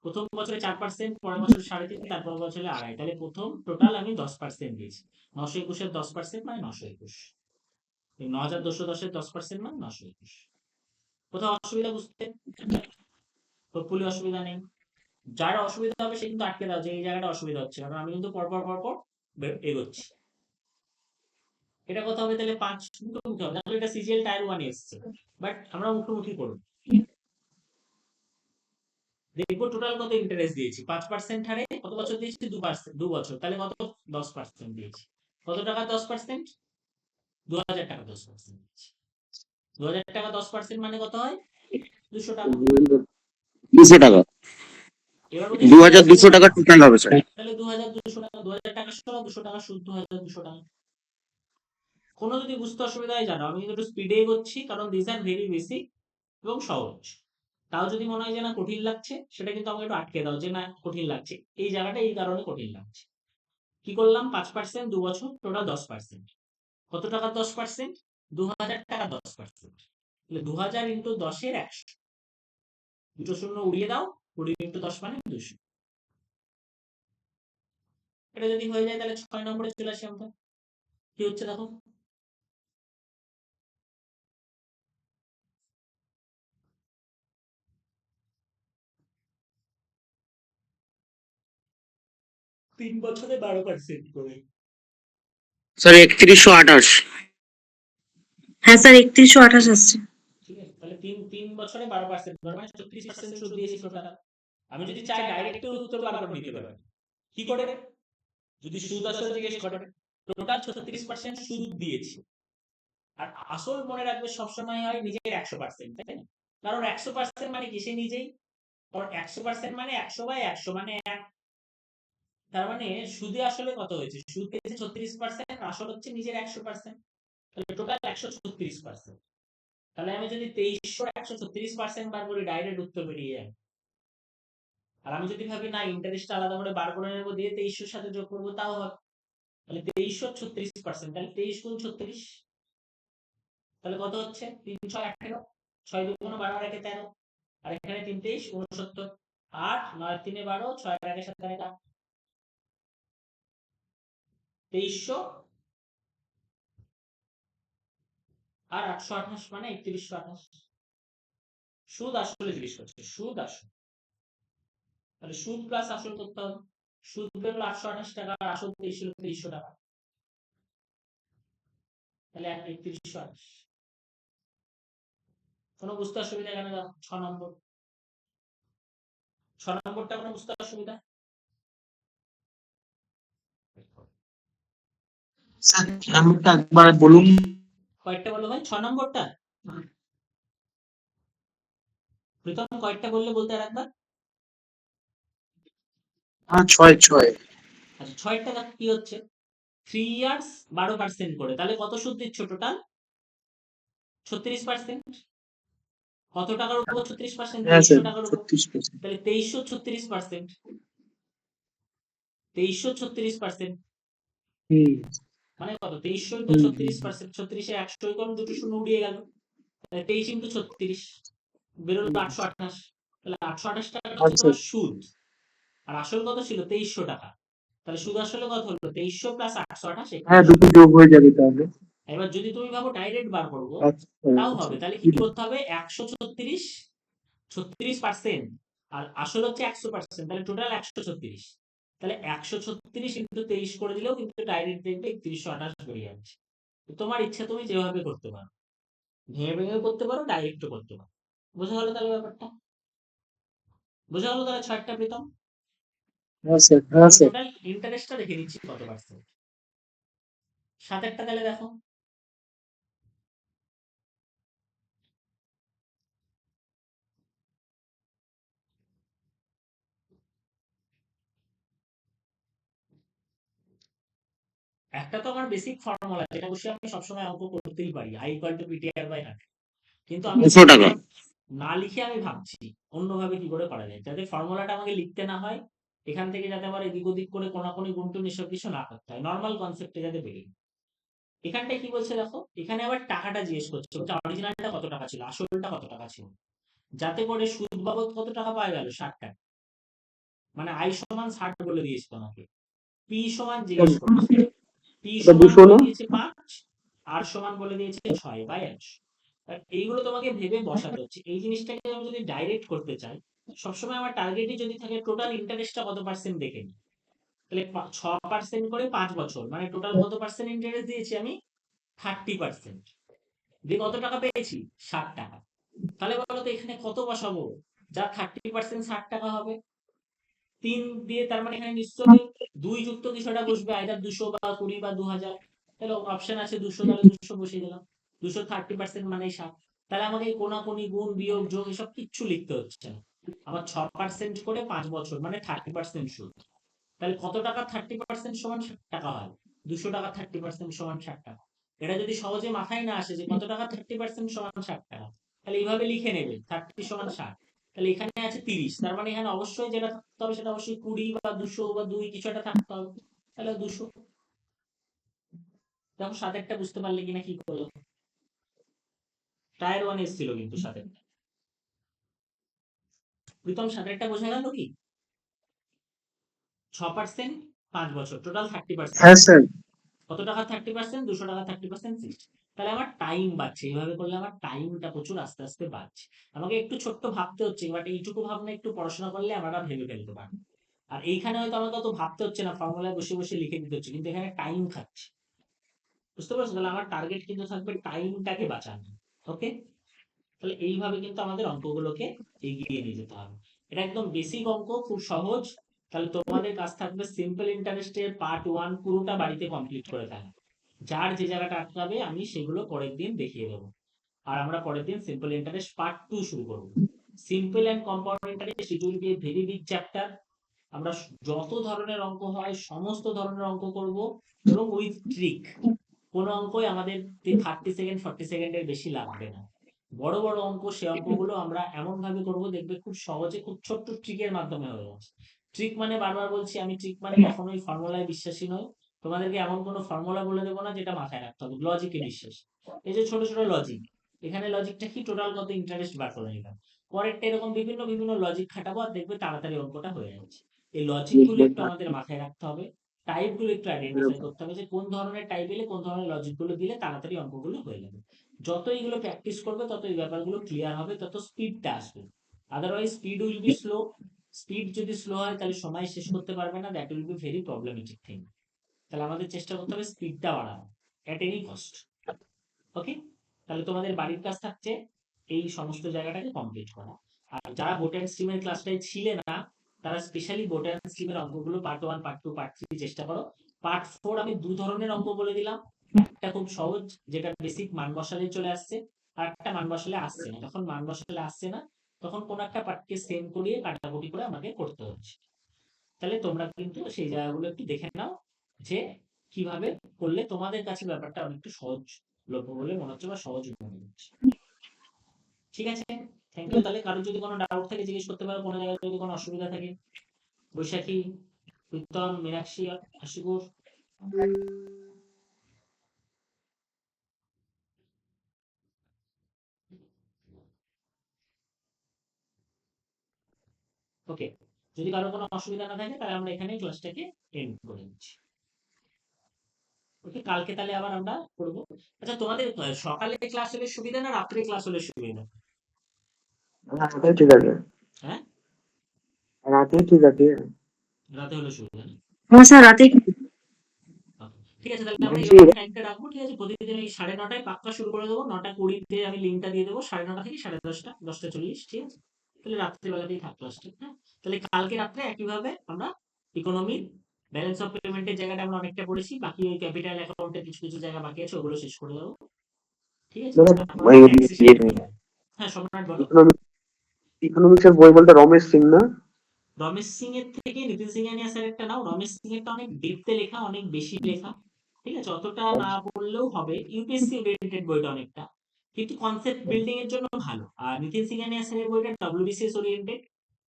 Speaker 1: প্রথম বছরে 4%, পরের বছর 3.5, তারপর বছরে 2.5, তাহলে প্রথম টোটাল আমি 10% দিয়েছি। 921 এর 10% মানে 921। 9,210 এর 10% মানে 921। কোথাও অসুবিধা বুঝতে? হোপফুলি অসুবিধা নেই। যার অসুবিধা হবে সে কিন্তু আটকে দাও, যে এই জায়গাটা অসুবিধা হচ্ছে, কারণ আমি কিন্তু পরপর এগোচ্ছি। এটা কথা হবে তাহলে 5 মুখোমুখি হবে। তাহলে এটা সিজিএল টায়ার 1 এসছে, বাট আমরা মুখোমুখি করব। দেখবো টোটাল কত ইন্টারেস্ট দিয়েছি। 5% হারে কত বছর দিয়েছি? 2 বছর। তাহলে কত? 10% দিয়েছি। কত টাকা 10%? 2,000 টাকা 10% দিয়েছি। 2,000 টাকা 10% মানে কত হয়? 200 টাকা।
Speaker 2: 200 টাকা,
Speaker 1: এবার বলছি
Speaker 2: 2,200 টাকা টোটাল হবে স্যার।
Speaker 1: তাহলে 2,200 টাকা, 2,000 টাকা সহ 200 টাকা সুদ, 2,200 টাকা। কোনো যদি বুঝতে অসুবিধা হয় জানো, আমি কিন্তু একটু স্পিডে এগোচ্ছি, কারণ দিস আর ভেরি বেসিক এবং সহজ। তাও যদি মনে হয় যে না কঠিন লাগছে, সেটা কিন্তু আমাকে একটু আটকে দাও, যে না কঠিন লাগছে এই জায়গাটা এই কারণে কঠিন লাগছে। কি করলাম? 5%, 2 বছর, টোটাল 10%। কত টাকা 10%? 2,000 টাকা 10%। তাহলে 2,000 ইন্টু 10 এর 100, দুটো শূন্য উড়িয়ে দাও, 20 ইন্টু 10 মানে 200। এটা যদি হয়ে যায় তাহলে 6 নম্বরে চলে আসি আমরা। কি হচ্ছে দেখো, তিন বছরে 12% করে।
Speaker 2: স্যার 3128।
Speaker 3: হ্যাঁ স্যার 3128 আসছে।
Speaker 1: ঠিক আছে, তাহলে তিন বছরে 12%, মানে 36% সুদ দিয়েছি টোটাল। আমি যদি চাই ডাইরেক্ট উত্তর বার করে নিতে পারি। কি করে? যদি সুদ আসল জিজ্ঞেস করে, টোটাল 36% সুদ দিয়েছি। আর আসল মনে রাখবে সবসময় হয় নিজের 100%, তাই না? কারণ 100% মানে কি, সে নিজেই। কারণ 100% মানে 100/100 মানে 1। তার মানে সুদে আসলে কত হয়েছে? সুদ পেয়েছে 36%, আসল হচ্ছে নিজের 100%। তাহলে টোটাল 136%। তাহলে আমি যদি 2300 136% বার করি, ডাইরেক্ট উত্তর বেরিয়ে যায়। আর আমি যদি ভাবি না ইন্টারেস্ট আলাদা করে বার করে নেবো, দিয়ে 2300 সাথে যোগ করবো, তাও হবে। তাহলে 2300 36%, তাহলে 23 গুণ 36, তাহলে কত হচ্ছে? 3 6 18, 6 2 12 আর 1 13, আর এখানে 3 23 69, 8 9 3 12, 6 1 7 8, 2300 আর 828 মানে 3128। সুদ আসলে জিজ্ঞেস করছে, সুদ আসল। তাহলে সুদ প্লাস আসল করতে হবে। সুদ বেরোলো 828 টাকা, আর আসল 2300 টাকা। তাহলে 3128। কোনো বুঝতে অসুবিধা? কেন? 6 নম্বর, 6 নম্বরটা কোনো বুঝতে অসুবিধা?
Speaker 4: স্যার নাম্বারটা একবার বলুন।
Speaker 1: কয়েকটা বলো ভাই, 6 নম্বরটা। প্রীতম কয়েকটা বললে বলতে আর একবার।
Speaker 4: হ্যাঁ 6
Speaker 1: আচ্ছা, 6 টাকা কি হচ্ছে? 3 ইয়ার্স 12% করে, তাহলে কত সুদ দিচ্ছ টোটাল? 36%। কত টাকার উপর 36%?
Speaker 4: হ্যাঁ স্যার
Speaker 1: 2300 টাকার উপর।
Speaker 4: 36%।
Speaker 1: তাহলে 2300 36%, 2300 36%,
Speaker 4: হুম
Speaker 1: মানে কত? 2300
Speaker 4: হুম হুম, হুম।
Speaker 1: 36%, 36 এ 100 কম, দুটো শূন্য উড়িয়ে গেল। তাহলে 23 ইন্টু 36 বেরোলো
Speaker 4: হুম।
Speaker 1: 828। তাহলে 828 টাকা হচ্ছে
Speaker 4: আচ্ছা
Speaker 1: তোমার সুদ। আর আসল কত ছিল? 2300 টাকা। তাহলে সুদ আসলে কত হলো? 2300 প্লাস 828
Speaker 4: হ্যাঁ
Speaker 1: 3100।
Speaker 4: দুটো যোগ হয়ে যাবে তাহলে।
Speaker 1: এবার যদি তুমি ভাবো ডাইরেক্ট বার করবো,
Speaker 4: আচ্ছা
Speaker 1: তাও
Speaker 4: আচ্ছা।
Speaker 1: হবে। তাহলে কি করতে হবে? 136 36%, আর আসল হচ্ছে 100%, তাহলে টোটাল 136। তাহলে 136 ইন্টু 23 করে দিলেও কিন্তু ডাইরেক্ট দেখবে 3128 বেরিয়ে যাচ্ছে। তোমার ইচ্ছা, তুমি যেভাবে করতে পারো, ভেঙে ভেঙেও করতে পারো, ডাইরেক্টও করতে পারো। বোঝা গেল তাহলে ব্যাপারটা? বোঝা গেল তাহলে 6টা প্রীতম?
Speaker 4: হ্যাঁ স্যার হ্যাঁ
Speaker 1: আমি
Speaker 4: স্যার।
Speaker 1: টোটাল ইন্টারেস্টটা দেখে দিচ্ছি কত পার্সেন্ট। 7 তাহলে দেখো, একটা তো আমার বেসিক ফর্মুলা, যেটা অবশ্যই আমি সবসময় অঙ্ক করতেই পারি, I equal to PTR by 100। কিন্তু আমি
Speaker 2: 200 টাকা।
Speaker 1: না লিখে আমি ভাবছি অন্যভাবে কি করে করা যায়, যাতে ফর্মুলাটা আমাকে লিখতে না হয়, এখান থেকে যাতে আমার এদিক ওদিক করে কোনাকুনি গুণটুন এসব কিছু না করতে হয়, নর্মাল কনসেপ্টে যাতে বেরিয়ে। এখানটায় কি বলছে দেখো, এখানে আবার টাকাটা জিজ্ঞেস করছে, বলছে অরিজিনালটা কত টাকা ছিল, আসলটা কত টাকা ছিল। যাতে করে সুদ বাবদ কত টাকা পাওয়া গেল? 60 টাকা। মানে আই সমান 60 বলে দিয়েছে তোমাকে। পি সমান জিজ্ঞেস করছে, পি
Speaker 4: এটা
Speaker 1: সমান
Speaker 4: 200
Speaker 1: বলে
Speaker 4: না?
Speaker 1: দিয়েছে 5, আর সমান বলে দিয়েছে 6/100। এইগুলো তোমাকে ভেবে বসাতে হচ্ছে। এই জিনিসটাকে আমি যদি ডাইরেক্ট করতে চাই, সবসময় আমার টার্গেটই যদি থাকে টোটাল ইন্টারেস্টটা কত পার্সেন্ট দেখে নিই। তাহলে 6% করে 5 বছর, মানে টোটাল কত পার্সেন্ট ইন্টারেস্ট দিয়েছি আমি? 30%। দিয়ে কত টাকা পেয়েছি? 60 টাকা। তাহলে বলো তো এখানে কত বসাবো যা 30% 60 টাকা হবে? 3 দিয়ে, তার মানে এখানে নিশ্চয়ই 2 যুক্ত কিছুটা বসবে, আইদার 200 বা 20 বা 2000। তাহলে অপশন আছে 200, তাহলে 200 বসিয়ে দিলাম। 200 30% মানে 60। তাহলে আমাকে এই কোনাকুনি গুণ বিয়োগ যোগ এসব কিচ্ছু লিখতে হচ্ছে না। আমার 6% করে 5 বছর মানে 30% সুদ। তাহলে কত টাকা 30% সমান 60 টাকা হয়? 200 টাকা 30% সমান 60 টাকা। এটা যদি সহজে মাথায় না আসে যে কত টাকা 30% সমান 60 টাকা, তাহলে এইভাবে লিখে নেবে 30 সমান 60। তাহলে এখানে আছে 30, তার মানে এখানে অবশ্যই যেটা থাকতে হবে সেটা অবশ্যই 20 বা 200 বা 2 কিছু একটা থাকতে হবে। তাহলে 200। দেখো 7 বুঝতে পারলে কিনা, কি করলো? টায়ার 1 এসেছিল কিন্তু 7। প্রীতম 7 বোঝা গেল কি? 6% 5 বছর, টোটাল 30%।
Speaker 4: হ্যাঁ স্যার।
Speaker 1: কত টাকা 30%? 200 টাকা 30% 60। তাহলে আমার টাইম বাড়ছে, এইভাবে করলে আমার টাইমটা প্রচুর আস্তে আস্তে বাড়ছে। আমাকে একটু ছোট্ট ভাবতে হচ্ছে, বাট এইটুকু ভাবনা একটু পড়াশোনা করলে আমরা ভেবে ফেলতে পারবো। আর এইখানে হয়তো আমাকে অত ভাবতে হচ্ছে না, ফর্মুলায় বসে বসে লিখে দিতে হচ্ছে, কিন্তু এখানে টাইম খাচ্ছে। বুঝতে পারছো? তাহলে আমার টার্গেট কিন্তু থাকবে টাইমটাকে বাঁচানো। ওকে, তাহলে এইভাবে কিন্তু আমাদের অঙ্কগুলোকে এগিয়ে নিয়ে যেতে হবে। এটা একদম বেসিক অঙ্ক, খুব সহজ। তাহলে তোমাদের কাজ থাকবে সিম্পল ইন্টারেস্টের পার্ট 1 পুরোটা বাড়িতে কমপ্লিট করে ফেলা। যার যে জায়গাটা আটকাবে আমি সেগুলো পরের দিন দেখিয়ে দেবো। আর আমরা পরের দিন সিম্পল ইন্টারেস্ট পার্ট 2 শুরু করব। Simple and compound interest it will be a very big chapter. আমরা যত ধরনের অঙ্ক হয় সমস্ত ধরনের অঙ্ক করব, এবং উইথ ট্রিক। কোনো অঙ্কই আমাদের 30 সেকেন্ড 40 সেকেন্ডের বেশি লাগবে না। বড় বড় অঙ্ক, সে অঙ্কগুলো আমরা এমন ভাবে করব, দেখবে খুব সহজে, খুব ছোট্ট ট্রিকের মাধ্যমে হয়ে যাচ্ছে। ট্রিক মানে বারবার বলছি, আমি ট্রিক মানে কখনোই ফর্মুলায় বিশ্বাসী নই। তোমাদেরকে এমন কোনো ফর্মুলা বলে দেবো না যেটা মাথায় রাখতে হবে, লজিকে বিশ্বাস। এই যে ছোট ছোট লজিক, এখানে লজিকটা কি, টোটাল কত ইন্টারেস্ট বার করে নিলাম, পরেরটা এরকম বিভিন্ন বিভিন্ন লজিক খাটাবো, আর দেখবে তাড়াতাড়ি অঙ্কটা হয়ে যাচ্ছে। এই লজিক গুলো একটু আমাদের মাথায় রাখতে হবে, টাইপ গুলো একটু আইডেন্টিফাই করতে হবে, যে কোন ধরনের টাইপ এলে কোন ধরনের লজিক গুলো দিলে তাড়াতাড়ি অঙ্কগুলো হয়ে যাবে। যত এইগুলো প্র্যাকটিস করবে তত এই ব্যাপারগুলো ক্লিয়ার হবে, তত স্পিডটা আসবে। Otherwise speed will be slow. Speed যদি স্লো হয় তাহলে সময় শেষ করতে পারবে না, that will be very problematic thing. তাহলে আমাদের চেষ্টা করতে হবে স্পিডটা বাড়ানো এট এনি কস্ট। ওকে, তাহলে তোমাদের বাড়ির কাজ থাকছে এই সমস্ত জায়গাটাকে কমপ্লিট করা। আর যারা বোটান স্ট্রিমের ক্লাসটাই ছিলে না, তারা স্পেশালি বোটান স্ট্রিমের অঙ্কগুলো পার্ট 1 পার্ট 2 পার্ট 3 চেষ্টা করো। পার্ট 4 আমি দু ধরনের অঙ্ক বলে দিলাম, একটা খুব সহজ যেটা বেসিক মান বসালে চলে আসছে, আর একটা মান বসালে আসছে না। যখন মান বসালে আসছে না তখন কোন একটা পার্টকে সেম করিয়ে কাটাকুটি করে আমাকে করতে হচ্ছে। তাহলে তোমরা কিন্তু সেই জায়গাগুলো একটু দেখে নাও, যে কিভাবে করলে তোমাদের কাছে ব্যাপারটা অনেকটা সহজ লভ্য বলে মনে হচ্ছে, বা সহজ মনে হচ্ছে। ঠিক আছে, থ্যাংক ইউ। তাহলে কারোর যদি কোনো ডাউট থাকে জিজ্ঞেস করতে পারো, কোনো জায়গায় যদি কোনো অসুবিধা থাকে। বৈশাখী, প্রীতম, মীনাক্ষী, আশিকুর। ওকে, যদি কারো কোনো অসুবিধা না থাকে তাহলে আমরা এখানে ক্লাসটাকে এন্ড করে দিচ্ছি। ওকে, কালকে তাহলে আবার আমরা করবো। আচ্ছা, তোমাদের সকালে ক্লাস হলে সুবিধা না রাত্রে ক্লাস হলে সুবিধা?
Speaker 2: রাতে ঠিক আছে,
Speaker 1: হ্যাঁ,
Speaker 2: রাতে ঠিক আছে।
Speaker 1: রাতে হলে সুবিধা না?
Speaker 3: হ্যাঁ স্যার, রাতে
Speaker 1: Okay, ঠিক আছে, তাহলে আমরা
Speaker 2: বলছি
Speaker 1: এরকম টাইমটা রাখবো। ঠিক আছে, প্রতিদিন ওই 9:30 পাক্কা শুরু করে দেবো। 9:20 আমি লিঙ্কটা দিয়ে দেবো, 9:30 থেকে 10:30, 10:40। ঠিক আছে, তাহলে রাত্রিবেলাতেই থাক ক্লাসটা। হ্যাঁ, তাহলে কালকে রাত্রে একইভাবে আমরা ইকোনমি, ব্যালেন্স অফ পেমেন্টের জায়গাটা আমরা অনেকটা পড়েছি, বাকি ওই ক্যাপিটাল অ্যাকাউন্টের কিছু কিছু জায়গা বাকি আছে, ওগুলো শেষ করে দেবো। ঠিক আছে, তারপর আমরা ট্যাক্সেশনে ঢুকে যাবো। হ্যাঁ, সম্রাট বলো।
Speaker 2: ইকোনমিক্সের বই বলতে রমেশ সিং না?
Speaker 1: রমেশ সিং এর থেকে নিতিন সিংহানিয়া স্যার একটা নাও। রমেশ সিং এরটা অনেক ডেপথে লেখা, অনেক বেশি লেখা। ঠিক আছে, অতটা না পড়লেও হবে, ইউপিএসসি ওরিয়েন্টেড বইটা অনেকটা, কিন্তু কনসেপ্ট বিল্ডিং এর জন্য ভালো। আর নিতিন সিংহানিয়া স্যারের বইটা ডব্লিউবিসিএস ওরিয়েন্টেড,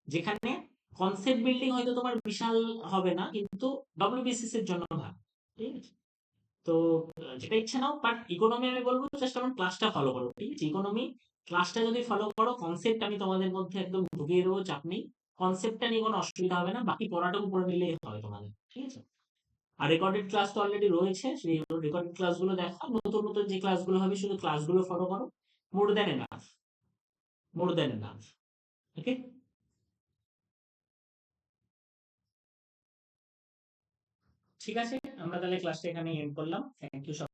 Speaker 1: যেখানে কনসেপ্ট বিল্ডিং হয়তো তোমার বিশাল হবে না, কিন্তু ডব্লিউবিসিএস এর জন্য ভালো। ঠিক আছে, তো যেটা ইচ্ছা নাও, বাট ইকোনমি আমি বলবো জাস্ট আমার ক্লাসটা ফলো করো। ঠিক আছে, ইকোনমি ক্লাসটা যদি ফলো করো, কনসেপ্ট আমি তোমাদের মধ্যে একদম ঢুকিয়ে দেবো, চাপ নেই। কনসেপ্টটা নিয়ে কোনো অসুবিধা হবে না, বাকি পড়াটাও পড়ে নিলেই হবে তোমাদের। ঠিক আছে, আর রেকর্ডেড ক্লাস তো অলরেডি রয়েছে, সেই রেকর্ডেড ক্লাসগুলো দেখো। নতুন নতুন যে ক্লাসগুলো হবে শুধু ক্লাসগুলো ফলো করো। মোর দেন এনাফ, মোর দেন এনাফ। ওকে, ঠিক আছে, আমরা তাহলে ক্লাসটা এখানে এন্ড করলাম। Thank you.